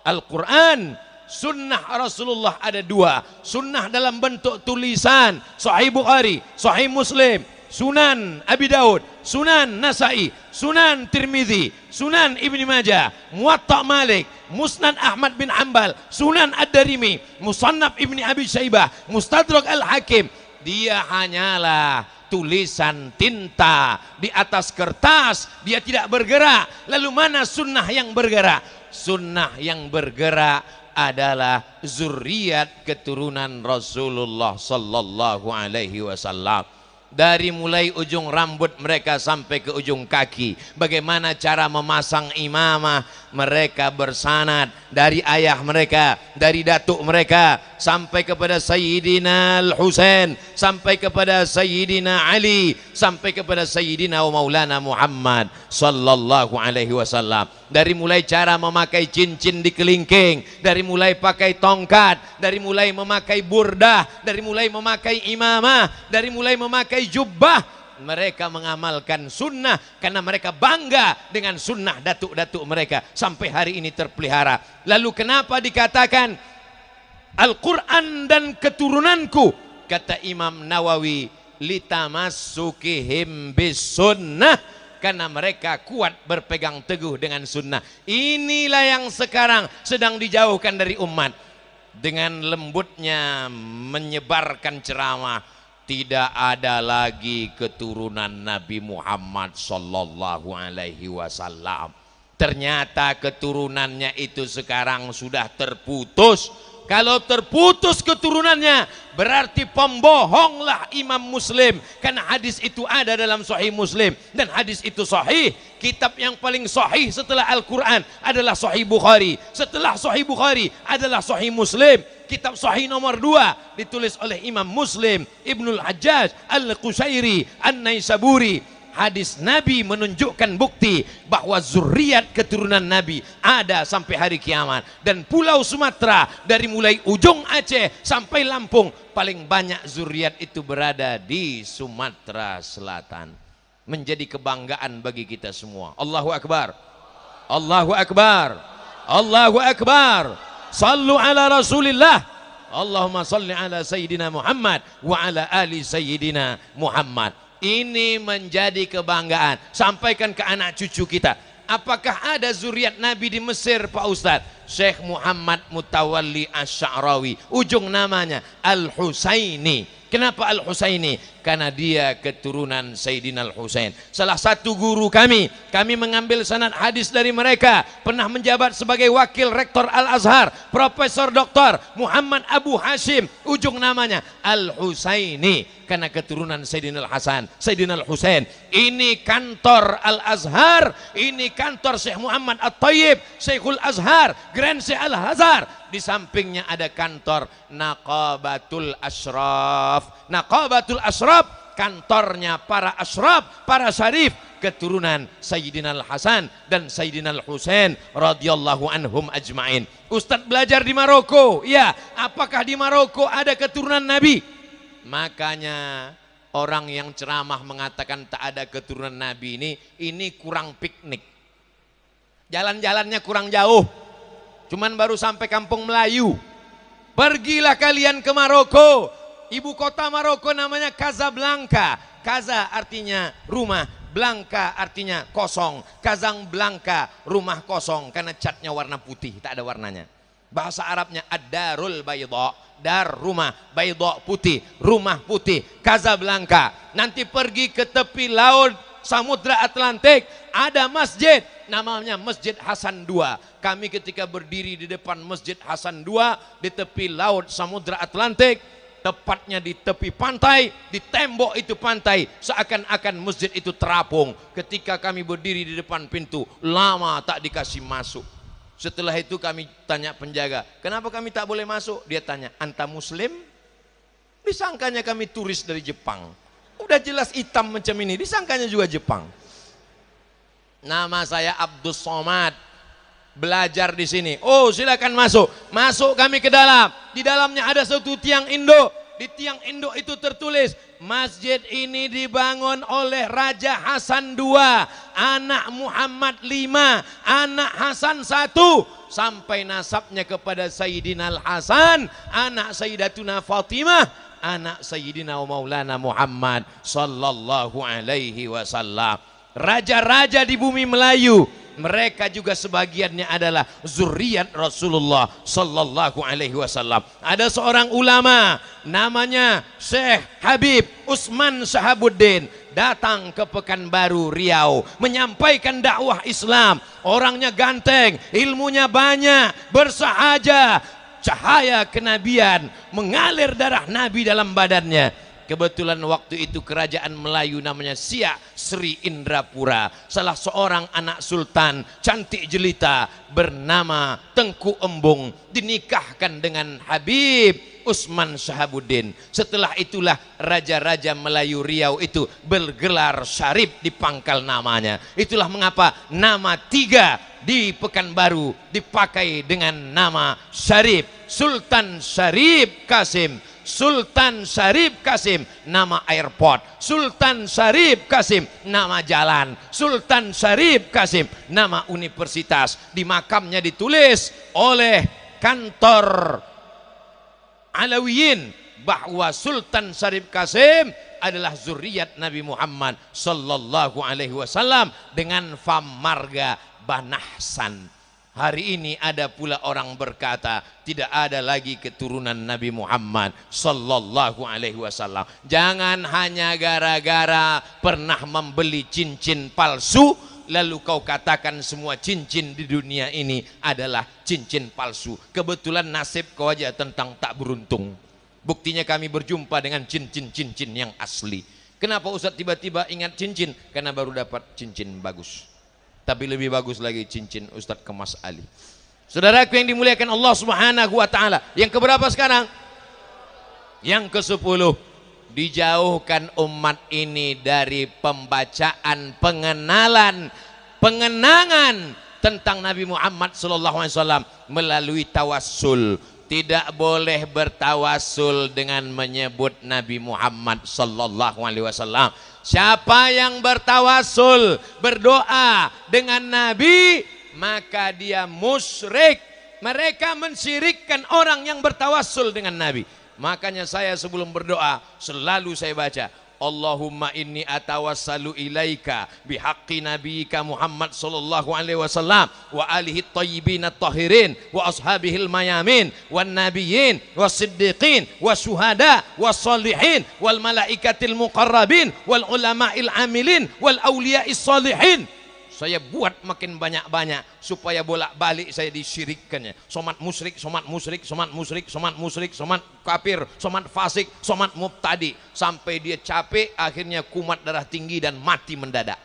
B: Al-Quran, Sunnah Rasulullah ada dua. Sunnah dalam bentuk tulisan, Sahih Bukhari, Sahih Muslim, Sunan Abi Daud, Sunan Nasai, Sunan Tirmidzi, Sunan Ibni Majah, Muwatta Malik, Musnad Ahmad bin Hanbal, Sunan Ad-Darimi, Musannaf Ibni Abi Syaibah, Mustadrak Al-Hakim. Dia hanyalah tulisan tinta di atas kertas, dia tidak bergerak. Lalu mana sunnah yang bergerak? Sunnah yang bergerak adalah zuriat keturunan Rasulullah sallallahu alaihi wasallam. Dari mulai ujung rambut mereka sampai ke ujung kaki, bagaimana cara memasang imamah, mereka bersanad dari ayah mereka, dari datuk mereka, sampai kepada Sayyidina Al-Husain, sampai kepada Sayyidina Ali, sampai kepada Sayyidina wa Maulana Muhammad sallallahu alaihi wasallam. Dari mulai cara memakai cincin di kelingking, dari mulai pakai tongkat, dari mulai memakai burdah, dari mulai memakai imamah, dari mulai memakai jubbah, mereka mengamalkan sunnah karena mereka bangga dengan sunnah datuk-datuk mereka sampai hari ini terpelihara. Lalu kenapa dikatakan Al-Quran dan keturunanku? Kata Imam Nawawi, litamassukihim bis sunnah, karena mereka kuat berpegang teguh dengan sunnah. Inilah yang sekarang sedang dijauhkan dari umat. Dengan lembutnya menyebarkan ceramah, tidak ada lagi keturunan Nabi Muhammad sallallahu alaihi wasallam. Ternyata keturunannya itu sekarang sudah terputus. Kalau terputus keturunannya, berarti pembohonglah Imam Muslim. Karena hadis itu ada dalam Sahih Muslim, dan hadis itu sahih. Kitab yang paling sahih setelah Al-Quran adalah Sahih Bukhari. Setelah Sahih Bukhari adalah Sahih Muslim. Kitab sahih nomor 2 ditulis oleh Imam Muslim Ibnul Hajjaj Al-Qushairi An-Naisaburi. Hadis Nabi menunjukkan bukti bahwa zuriat keturunan Nabi ada sampai hari kiamat. Dan pulau Sumatera, dari mulai ujung Aceh sampai Lampung, paling banyak zuriat itu berada di Sumatera Selatan. Menjadi kebanggaan bagi kita semua. Allahu Akbar, Allahu Akbar, Allahu Akbar. Sallu ala Rasulillah. Allahumma salli ala Sayyidina Muhammad wa ala ali Sayyidina Muhammad. Ini menjadi kebanggaan. Sampaikan ke anak cucu kita. Apakah ada zuriat Nabi di Mesir, Pak Ustadz? Syekh Muhammad Mutawalli Asy-Sya'rawi, ujung namanya Al-Husaini. Kenapa Al-Husaini? Karena dia keturunan Sayyidina Al-Husain. Salah satu guru kami mengambil sanad hadis dari mereka. Pernah menjabat sebagai wakil rektor Al-Azhar, Profesor Dr. Muhammad Abu Hashim, ujung namanya Al-Husaini. Karena keturunan Sayyidina Al-Hasan, Sayyidina Al-Husain. Ini kantor Al-Azhar, ini kantor Syekh Muhammad At-Tayyib, Syekhul Azhar, Grand Syekh Al-Azhar. Di sampingnya ada kantor Naqabatul Ashraf. Naqabatul Ashraf, kantornya para ashraf, para syarif, keturunan Sayyidina Al-Hasan dan Sayyidina Al-Husain radhiyallahu anhum ajmain. Ustadz belajar di Maroko. Ya, apakah di Maroko ada keturunan Nabi? Makanya orang yang ceramah mengatakan tak ada keturunan Nabi ini kurang piknik. Jalan-jalannya kurang jauh. Cuman baru sampai kampung Melayu. Pergilah kalian ke Maroko. Ibu kota Maroko namanya Casablanca. Kaza artinya rumah, Blanka artinya kosong. Casablanca rumah kosong karena catnya warna putih, tak ada warnanya. Bahasa Arabnya ad-darul bayda, dar rumah, bayda putih, rumah putih, Casablanca. Nanti pergi ke tepi laut Samudra Atlantik, ada masjid namanya Masjid Hasan II. Kami ketika berdiri di depan Masjid Hasan II di tepi laut Samudra Atlantik, tepatnya di tepi pantai, di tembok itu pantai, seakan-akan masjid itu terapung. Ketika kami berdiri di depan pintu, lama tak dikasih masuk. Setelah itu kami tanya penjaga, kenapa kami tak boleh masuk? Dia tanya, anta muslim? Disangkanya kami turis dari Jepang. Udah jelas hitam macam ini, disangkanya juga Jepang. Nama saya Abdul Somad, belajar di sini. Oh, silakan masuk. Masuk kami ke dalam. Di dalamnya ada satu tiang induk. Di tiang induk itu tertulis, masjid ini dibangun oleh Raja Hasan II, anak Muhammad V, anak Hasan I, sampai nasabnya kepada Sayyidina Al-Hasan, anak Sayyidatuna Fatimah, anak Sayyidina Maulana Muhammad sallallahu alaihi wasallam. Raja-raja di bumi Melayu, mereka juga sebagiannya adalah zuriat Rasulullah sallallahu alaihi wasallam. Ada seorang ulama namanya Syekh Habib Usman Shahabuddin, datang ke Pekanbaru Riau menyampaikan dakwah Islam. Orangnya ganteng, ilmunya banyak, bersahaja, cahaya kenabian, mengalir darah Nabi dalam badannya. Kebetulan waktu itu kerajaan Melayu namanya Siak Sri Indrapura, salah seorang anak sultan cantik jelita bernama Tengku Embung dinikahkan dengan Habib Usman Shahabuddin. Setelah itulah raja-raja Melayu Riau itu bergelar Syarif di pangkal namanya. Itulah mengapa nama 3 di Pekanbaru dipakai dengan nama Syarif. Sultan Syarif Kasim, Sultan Syarif Kasim nama airport, Sultan Syarif Kasim nama jalan, Sultan Syarif Kasim nama universitas. Di makamnya ditulis oleh kantor Alawiyin bahwa Sultan Syarif Kasim adalah zuriat Nabi Muhammad sallallahu alaihi wasallam dengan fam marga Banahsan. Hari ini ada pula orang berkata tidak ada lagi keturunan Nabi Muhammad sallallahu alaihi wasallam. Jangan hanya gara-gara pernah membeli cincin palsu lalu kau katakan semua cincin di dunia ini adalah cincin palsu. Kebetulan nasib kau aja tentang tak beruntung. Buktinya kami berjumpa dengan cincin-cincin yang asli. Kenapa Ustaz tiba-tiba ingat cincin? Karena baru dapat cincin bagus. Tapi lebih bagus lagi cincin Ustadz Kemas Ali. Saudaraku yang dimuliakan Allah Subhanahu wa taala, yang keberapa sekarang? Yang ke-10. Dijauhkan umat ini dari pembacaan, pengenalan, pengenangan tentang Nabi Muhammad sallallahu alaihi wasallam melalui tawassul. Tidak boleh bertawassul dengan menyebut Nabi Muhammad sallallahu alaihi wasallam. Siapa yang bertawassul, berdoa dengan Nabi, maka dia musyrik. Mereka mensyirikkan orang yang bertawassul dengan Nabi. Makanya saya sebelum berdoa selalu saya baca, Allahumma inni atawassalu ilaika bihaqqi nabiyyika Muhammad sallallahu alaihi wasallam wa alihi thayyibin at-tahirin wa ashabihil mayamin wan nabiyyin was-siddiqin wasyuhada was-salihin wal malaikatil muqarrabin wal ulama'il amilin wal awliya'is salihin. Saya buat makin banyak-banyak supaya bolak-balik saya disyirikkannya. Somat musyrik, somat musyrik, somat musyrik, somat musyrik, somat kafir, somat fasik, somat mubtadi. Sampai dia capek, akhirnya kumat darah tinggi dan mati mendadak.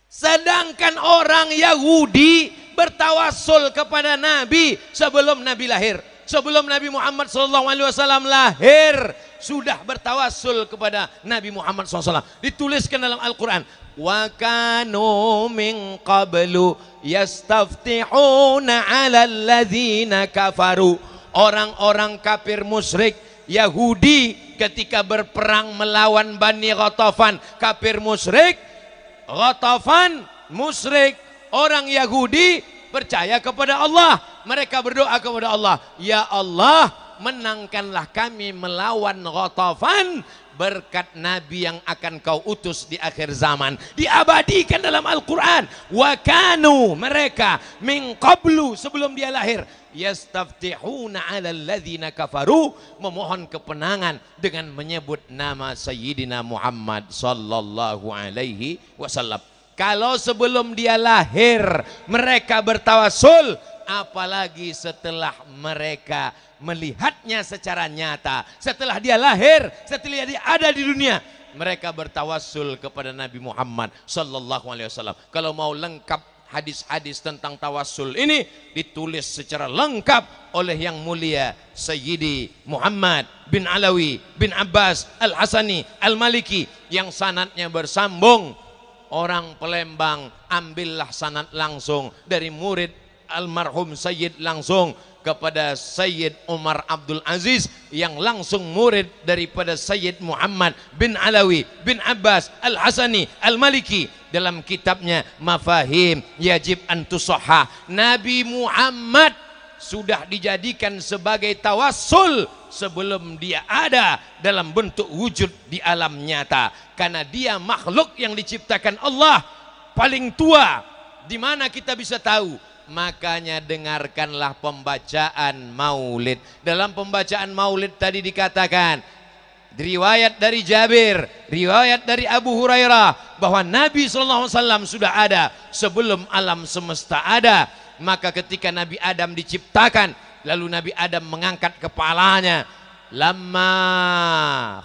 B: Sedangkan orang Yahudi bertawassul kepada Nabi sebelum Nabi lahir. Sebelum Nabi Muhammad SAW lahir, sudah bertawassul kepada Nabi Muhammad SAW. Dituliskan dalam Al-Quran, wa kanu min qablu yastaftihuna ala alladzina kafaru. Orang-orang kafir musyrik Yahudi ketika berperang melawan Bani Ghatafan, kafir musyrik, Ghatafan musyrik, orang Yahudi percaya kepada Allah. Mereka berdoa kepada Allah, ya Allah, menangkanlah kami melawan Ghatafan berkat Nabi yang akan kau utus di akhir zaman. Diabadikan dalam Al-Quran. Wa kanu, mereka, min qablu, sebelum dia lahir, yastaftihuna ala alladhina kafaru, memohon kepenangan dengan menyebut nama Sayyidina Muhammad sallallahu alaihi wasallam. Kalau sebelum dia lahir mereka bertawassul, apalagi setelah mereka melihatnya secara nyata, setelah dia lahir, setelah dia ada di dunia, mereka bertawassul kepada Nabi Muhammad sallallahu alaihi wasallam. Kalau mau lengkap hadis-hadis tentang tawassul ini ditulis secara lengkap oleh yang mulia Sayyidi Muhammad bin Alawi bin Abbas Al-Hasani Al-Maliki yang sanadnya bersambung. Orang Palembang ambillah sanad langsung dari murid almarhum Sayyid langsung kepada Sayyid Umar Abdul Aziz yang langsung murid daripada Sayyid Muhammad bin Alawi bin Abbas Al-Hasani Al-Maliki dalam kitabnya Mafahim Yajib an Tusahhah. Nabi Muhammad sudah dijadikan sebagai tawassul sebelum dia ada dalam bentuk wujud di alam nyata, karena dia makhluk yang diciptakan Allah paling tua. Di mana kita bisa tahu? Makanya dengarkanlah pembacaan maulid. Dalam pembacaan maulid tadi dikatakan, riwayat dari Jabir, riwayat dari Abu Hurairah, bahwa Nabi SAW sudah ada sebelum alam semesta ada. Maka ketika Nabi Adam diciptakan, lalu Nabi Adam mengangkat kepalanya, lamma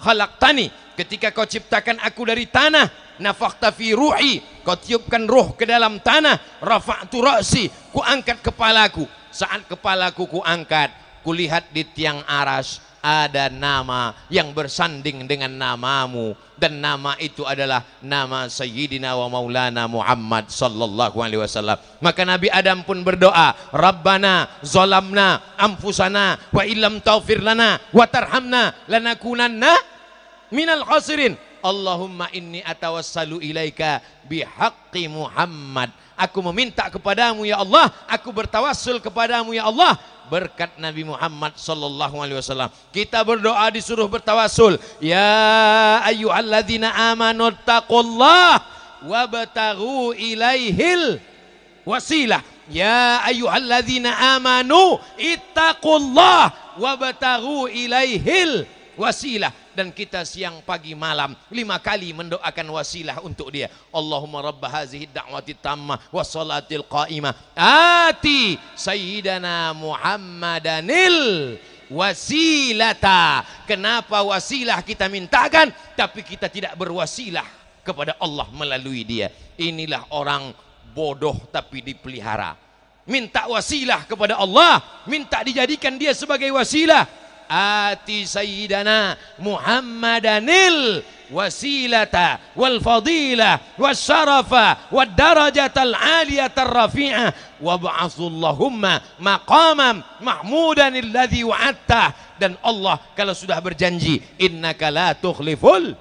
B: khalaqtani, ketika kau ciptakan aku dari tanah, nafakhta fi ruhi, kau tiupkan ruh ke dalam tanah, rafa'tu ra'si, ku angkat kepalaku. Saat kepalaku ku angkat, kulihat di tiang aras ada nama yang bersanding dengan namamu, dan nama itu adalah nama Sayyidina wa Maulana Muhammad sallallahu alaihi wasallam. Maka Nabi Adam pun berdoa, Rabbana zalamna anfusana wa illam taghfir lana wa tarhamna lanakunanna minal khasirin. Allahumma inni atawassalu ilaika bihaqqi Muhammad. Aku meminta kepadamu ya Allah, aku bertawassul kepadamu ya Allah berkat Nabi Muhammad sallallahu alaihi wasallam. Kita berdoa disuruh bertawassul. Ya ayyuhalladzina amanu taqullah wabtaghu ilaihil wasilah. Ya ayyuhalladzina amanu ittaqullah wabtaghu ilaihil wasilah. Dan kita siang pagi malam 5 kali mendoakan wasilah untuk dia. Allahumma rabb hazihi da'wati tammah wassalatil qa'imah ati sayyidana Muhammadanil wasilata. Kenapa wasilah kita mintakan tapi kita tidak berwasilah kepada Allah melalui dia? Inilah orang bodoh tapi dipelihara. Minta wasilah kepada Allah, minta dijadikan dia sebagai wasilah. Ati sayyidana Muhammadanil wasilata wal fadilah wasyarafa wad darajatal aliyatar rafi'ah wab'athullahumma maqamam mahmudan alladhi wa'atta. Dan Allah kalau sudah berjanji, innaka la tukhliful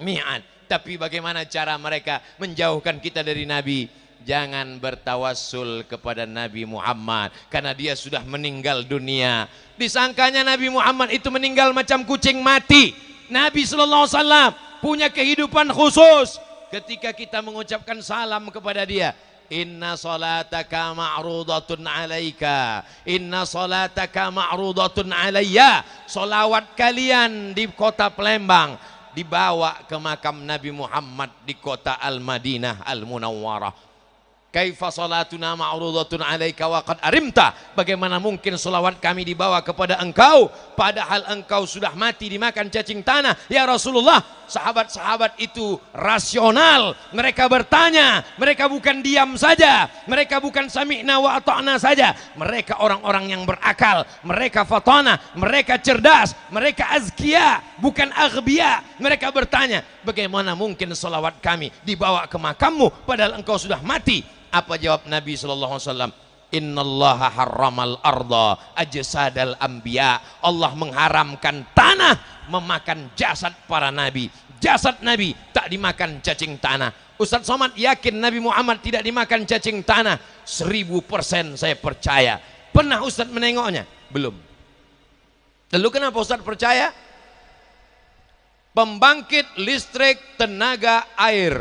B: mi'ad. Tapi bagaimana cara mereka menjauhkan kita dari Nabi? Jangan bertawassul kepada Nabi Muhammad karena dia sudah meninggal dunia. Disangkanya Nabi Muhammad itu meninggal macam kucing mati. Nabi sallallahu alaihi wasallam punya kehidupan khusus. Ketika kita mengucapkan salam kepada dia, inna salataka ma'rudatun alaika, inna salataka ma'rudatun alayya. Salawat kalian di kota Palembang dibawa ke makam Nabi Muhammad di kota Al-Madinah Al-Munawwarah. Kaifa salatuna ma'rudatun alaika wa qad arimta. Bagaimana mungkin salawat kami dibawa kepada engkau padahal engkau sudah mati dimakan cacing tanah ya Rasulullah. Sahabat-sahabat itu rasional, mereka bertanya, mereka bukan diam saja, mereka bukan sami'na wa ata'na saja, mereka orang-orang yang berakal, mereka fatana, mereka cerdas, mereka azkiya, bukan aghbiya. Mereka bertanya, bagaimana mungkin salawat kami dibawa ke makammu padahal engkau sudah mati? Apa jawab Nabi sallallahu alaihi wasallam? Innallaha harramal arda ajsadal anbiya. Allah mengharamkan tanah memakan jasad para nabi. Jasad nabi tak dimakan cacing tanah. Ustaz Somad yakin Nabi Muhammad tidak dimakan cacing tanah? 1000% saya percaya. Pernah Ustaz menengoknya? Belum. Lalu kenapa Ustaz percaya? Pembangkit listrik tenaga air,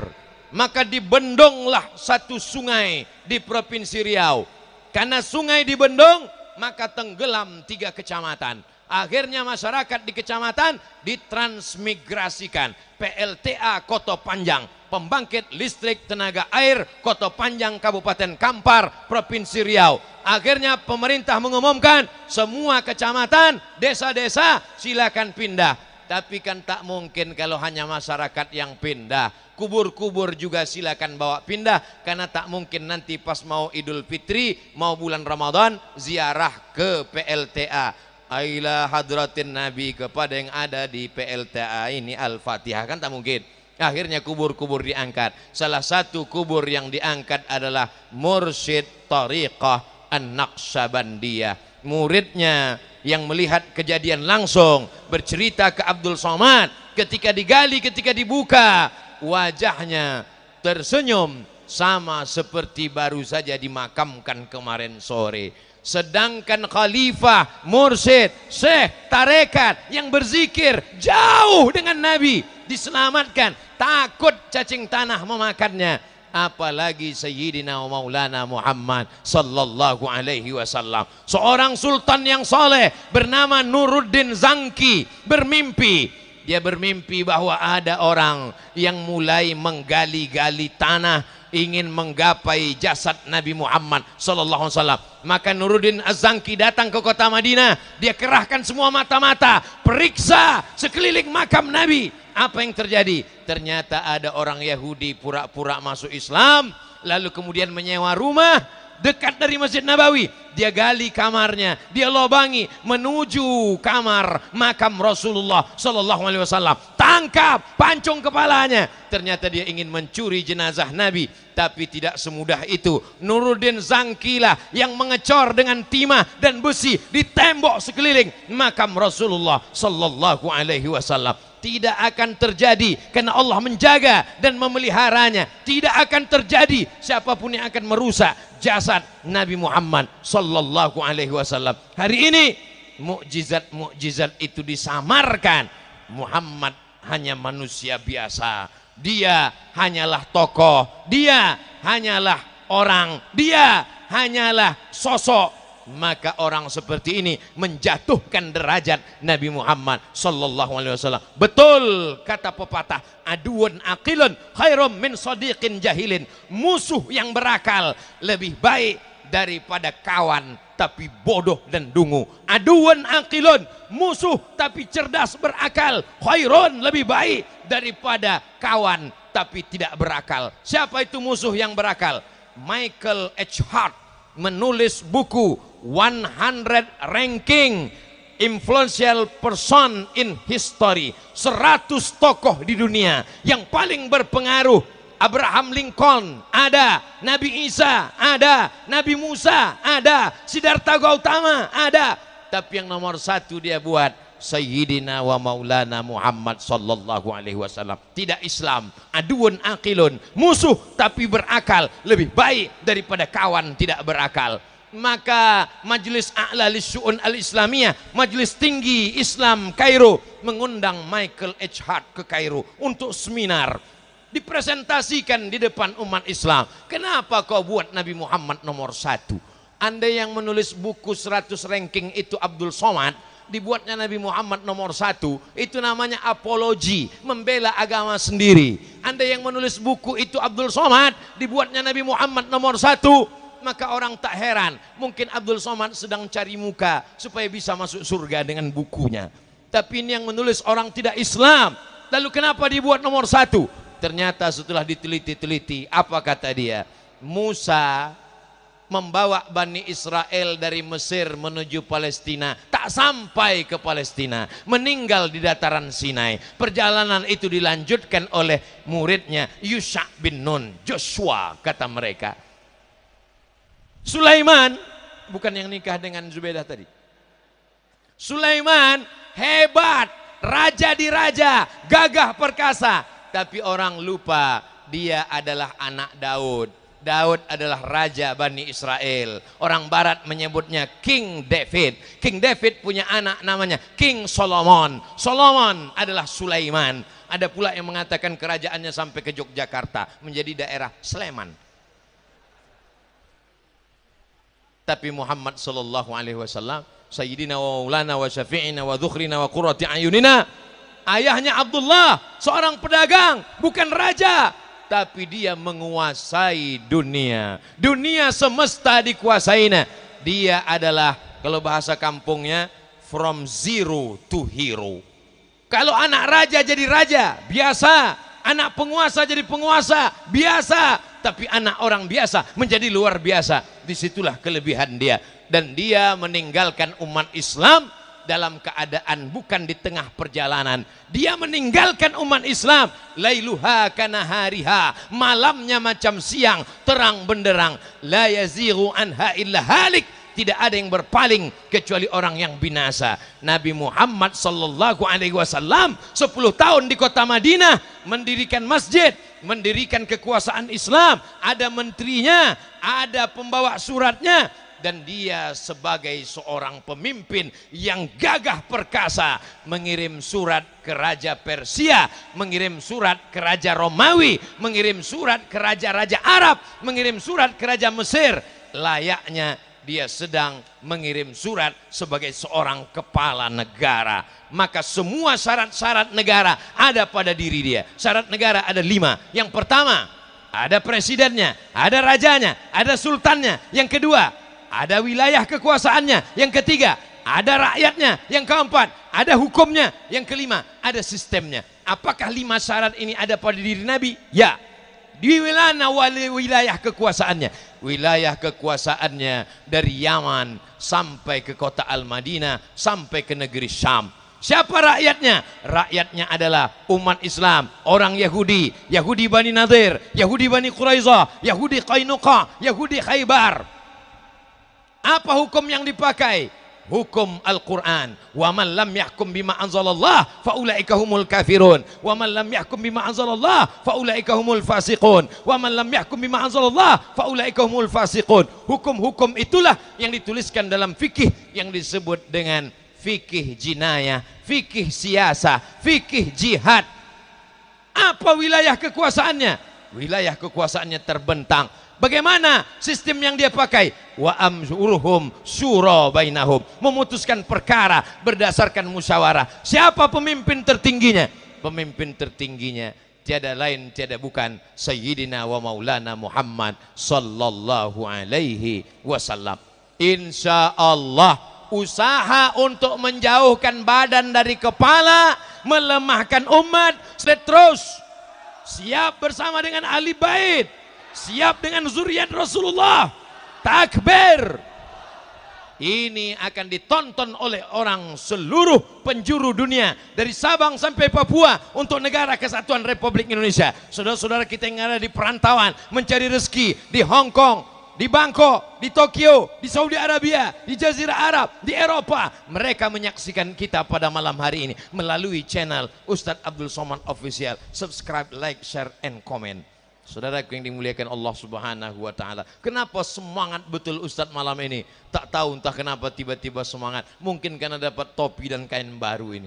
B: maka dibendonglah satu sungai di Provinsi Riau. Karena sungai dibendong, maka tenggelam 3 kecamatan. Akhirnya masyarakat di kecamatan ditransmigrasikan. PLTA Koto Panjang, pembangkit listrik tenaga air Koto Panjang Kabupaten Kampar, Provinsi Riau. Akhirnya pemerintah mengumumkan semua kecamatan, desa-desa silakan pindah. Tapi kan tak mungkin kalau hanya masyarakat yang pindah. Kubur-kubur juga silakan bawa pindah, karena tak mungkin nanti pas mau Idul Fitri, mau bulan Ramadan ziarah ke PLTA. Aila hadratin Nabi, kepada yang ada di PLTA ini Al-Fatihah, kan tak mungkin. Akhirnya kubur-kubur diangkat. Salah satu kubur yang diangkat adalah Mursyid Thariqah An-Naqsyabandiyah. Muridnya yang melihat kejadian langsung bercerita ke Abdul Somad, ketika digali, ketika dibuka, wajahnya tersenyum sama seperti baru saja dimakamkan kemarin sore. Sedangkan khalifah, mursyid, syekh, tarekat yang berzikir jauh dengan Nabi diselamatkan, takut cacing tanah memakannya. Apalagi Sayyidina wa Maulana Muhammad sallallahu alaihi wasallam. Seorang sultan yang soleh bernama Nuruddin Zangki bermimpi. Dia bermimpi bahwa ada orang yang mulai menggali-gali tanah, ingin menggapai jasad Nabi Muhammad sallallahu alaihi wasallam. Maka Nuruddin Az-Zangki datang ke kota Madinah. Dia kerahkan semua mata-mata, periksa sekeliling makam Nabi. Apa yang terjadi? Ternyata ada orang Yahudi pura-pura masuk Islam, lalu kemudian menyewa rumah dekat dari Masjid Nabawi. Dia gali kamarnya, dia lobangi menuju kamar makam Rasulullah sallallahu alaihi wasallam. Tangkap, pancung kepalanya. Ternyata dia ingin mencuri jenazah Nabi, tapi tidak semudah itu. Nuruddin Zangki lah yang mengecor dengan timah dan besi di tembok sekeliling makam Rasulullah sallallahu alaihi wasallam. Tidak akan terjadi karena Allah menjaga dan memeliharanya. Tidak akan terjadi siapapun yang akan merusak jasad Nabi Muhammad sallallahu alaihi wasallam. Hari ini mukjizat-mukjizat itu disamarkan. Muhammad hanya manusia biasa. Dia hanyalah tokoh, dia hanyalah orang, dia hanyalah sosok. Maka orang seperti ini menjatuhkan derajat Nabi Muhammad sallallahu alaihi wasallam. Betul kata pepatah, aduun aqilun khairum min sadiqin jahilin. Musuh yang berakal lebih baik daripada kawan tapi bodoh dan dungu. Aduun aqilun, musuh tapi cerdas berakal, khairun, lebih baik daripada kawan tapi tidak berakal. Siapa itu musuh yang berakal? Michael H. Hart menulis buku 100 Ranking Influential Person in History. 100 tokoh di dunia yang paling berpengaruh. Abraham Lincoln ada, Nabi Isa ada, Nabi Musa ada, Siddhartha Gautama ada. Tapi yang nomor 1 dia buat Sayyidina wa Maulana Muhammad sallallahu alaihi wasallam. Tidak Islam. Aduun aqilun, musuh tapi berakal lebih baik daripada kawan tidak berakal. Maka Majelis A'la Lisyu'un Al-Islamiyah, Majelis Tinggi Islam Kairo, mengundang Michael H. Hart ke Kairo untuk seminar. Dipresentasikan di depan umat Islam. Kenapa kau buat Nabi Muhammad nomor 1? Anda yang menulis buku 100 ranking itu Abdul Somad, dibuatnya Nabi Muhammad nomor 1, itu namanya apologi, membela agama sendiri. Anda yang menulis buku itu Abdul Somad, dibuatnya Nabi Muhammad nomor 1, maka orang tak heran, mungkin Abdul Somad sedang cari muka supaya bisa masuk surga dengan bukunya. Tapi ini yang menulis orang tidak Islam. Lalu kenapa dibuat nomor 1? Ternyata setelah diteliti-teliti, apa kata dia? Musa membawa Bani Israel dari Mesir menuju Palestina, tak sampai ke Palestina, meninggal di dataran Sinai. Perjalanan itu dilanjutkan oleh muridnya Yusha bin Nun, Joshua kata mereka. Sulaiman, bukan yang nikah dengan Zubaidah tadi. Sulaiman hebat, raja di raja, gagah perkasa. Tapi orang lupa dia adalah anak Daud. Daud adalah raja Bani Israel. Orang barat menyebutnya King David. King David punya anak namanya King Solomon. Solomon adalah Sulaiman. Ada pula yang mengatakan kerajaannya sampai ke Yogyakarta, menjadi daerah Sleman. Tapi Muhammad sallallahu alaihi wasallam, sayyidina wa maulana wa syafi'ina wa dzukhrina wa qurrati ayunina, ayahnya Abdullah seorang pedagang, bukan raja, tapi dia menguasai dunia. Dunia semesta dikuasainya. Dia adalah, kalau bahasa kampungnya, from zero to hero. Kalau anak raja jadi raja, biasa. Anak penguasa jadi penguasa, biasa. Tapi anak orang biasa menjadi luar biasa. Disitulah kelebihan dia. Dan dia meninggalkan umat Islam dalam keadaan bukan di tengah perjalanan. Dia meninggalkan umat Islam, lailuha kanahariha, malamnya macam siang, terang benderang, la yazighu anha illa halik, tidak ada yang berpaling kecuali orang yang binasa. Nabi Muhammad sallallahu alaihi wasallam 10 tahun di kota Madinah mendirikan masjid, mendirikan kekuasaan Islam, ada menterinya, ada pembawa suratnya, dan dia sebagai seorang pemimpin yang gagah perkasa mengirim surat ke Raja Persia, mengirim surat ke Raja Romawi, mengirim surat ke Raja-Raja Arab, mengirim surat ke Raja Mesir. Layaknya dia sedang mengirim surat sebagai seorang kepala negara. Maka semua syarat-syarat negara ada pada diri dia. Syarat negara ada 5. Yang pertama, ada presidennya, ada rajanya, ada sultannya. Yang kedua, ada wilayah kekuasaannya. Yang ketiga, ada rakyatnya. Yang keempat, ada hukumnya. Yang kelima, ada sistemnya. Apakah 5 syarat ini ada pada diri Nabi? Ya. Di wilayah kekuasaannya. Wilayah kekuasaannya dari Yaman sampai ke kota Al-Madinah, sampai ke negeri Syam. Siapa rakyatnya? Rakyatnya adalah umat Islam, orang Yahudi, Yahudi Bani Nadir, Yahudi Bani Quraizah, Yahudi Qainuqa, Yahudi Khaybar. Apa hukum yang dipakai? Hukum Al-Quran. Wa man lam yahkum bima anzalallah faulaika humul kafirun. Wa man lam yahkum bima anzalallah faulaika humul fasiqun. Wa man lam yahkum bima anzalallah faulaika humul fasiqun. Hukum-hukum itulah yang dituliskan dalam fikih yang disebut dengan fikih jinayah, fikih siasa, fikih jihad. Apa wilayah kekuasaannya? Wilayah kekuasaannya terbentang. Bagaimana sistem yang dia pakai? Wa amruhum syura bainahum, memutuskan perkara berdasarkan musyawarah. Siapa pemimpin tertingginya? Pemimpin tertingginya tiada lain tiada bukan Sayyidina wa Maulana Muhammad sallallahu alaihi wasallam. Insyaallah usaha untuk menjauhkan badan dari kepala, melemahkan umat, terus siap bersama dengan ahli bait, siap dengan zuriat Rasulullah. Takbir. Ini akan ditonton oleh orang seluruh penjuru dunia, dari Sabang sampai Papua, untuk negara kesatuan Republik Indonesia. Saudara-saudara kita yang ada di perantauan mencari rezeki di Hong Kong, di Bangkok, di Tokyo, di Saudi Arabia, di Jazirah Arab, di Eropa, mereka menyaksikan kita pada malam hari ini melalui channel Ustadz Abdul Somad Official. Subscribe, like, share, and comment. Saudaraku yang dimuliakan Allah Subhanahu wa Ta'ala, kenapa semangat betul Ustadz malam ini? Tak tahu entah kenapa tiba-tiba semangat. Mungkin karena dapat topi dan kain baru ini.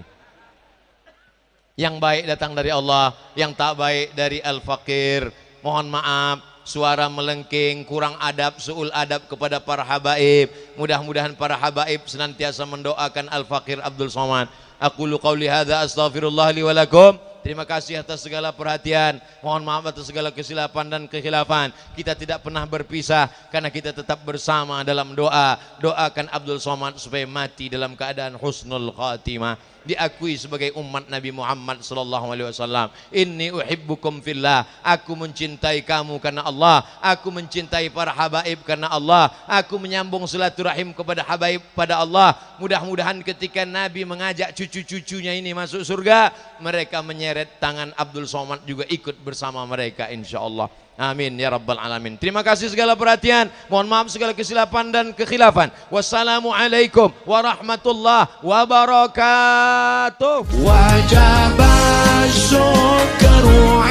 B: Yang baik datang dari Allah, yang tak baik dari Al-Fakir. Mohon maaf, suara melengking, kurang adab, su'ul adab kepada para habaib. Mudah-mudahan para habaib senantiasa mendoakan Al-Fakir Abdul Somad. Aqulu qawli hadza astaghfirullah li wa lakum. Terima kasih atas segala perhatian. Mohon maaf atas segala kesilapan dan kekhilafan. Kita tidak pernah berpisah karena kita tetap bersama dalam doa. Doakan Abdul Somad supaya mati dalam keadaan husnul khatimah, diakui sebagai umat Nabi Muhammad sallallahu alaihi wasallam. Inni uhibbukum fillah. Aku mencintai kamu karena Allah. Aku mencintai para habaib karena Allah. Aku menyambung silaturahim kepada habaib pada Allah. Mudah-mudahan ketika Nabi mengajak cucu-cucunya ini masuk surga, mereka menyeret tangan Abdul Somad juga ikut bersama mereka insyaallah. Amin ya rabbal alamin. Terima kasih segala perhatian. Mohon maaf segala kesilapan dan kekhilafan. Wassalamualaikum warahmatullahi wabarakatuh. Wajib syukru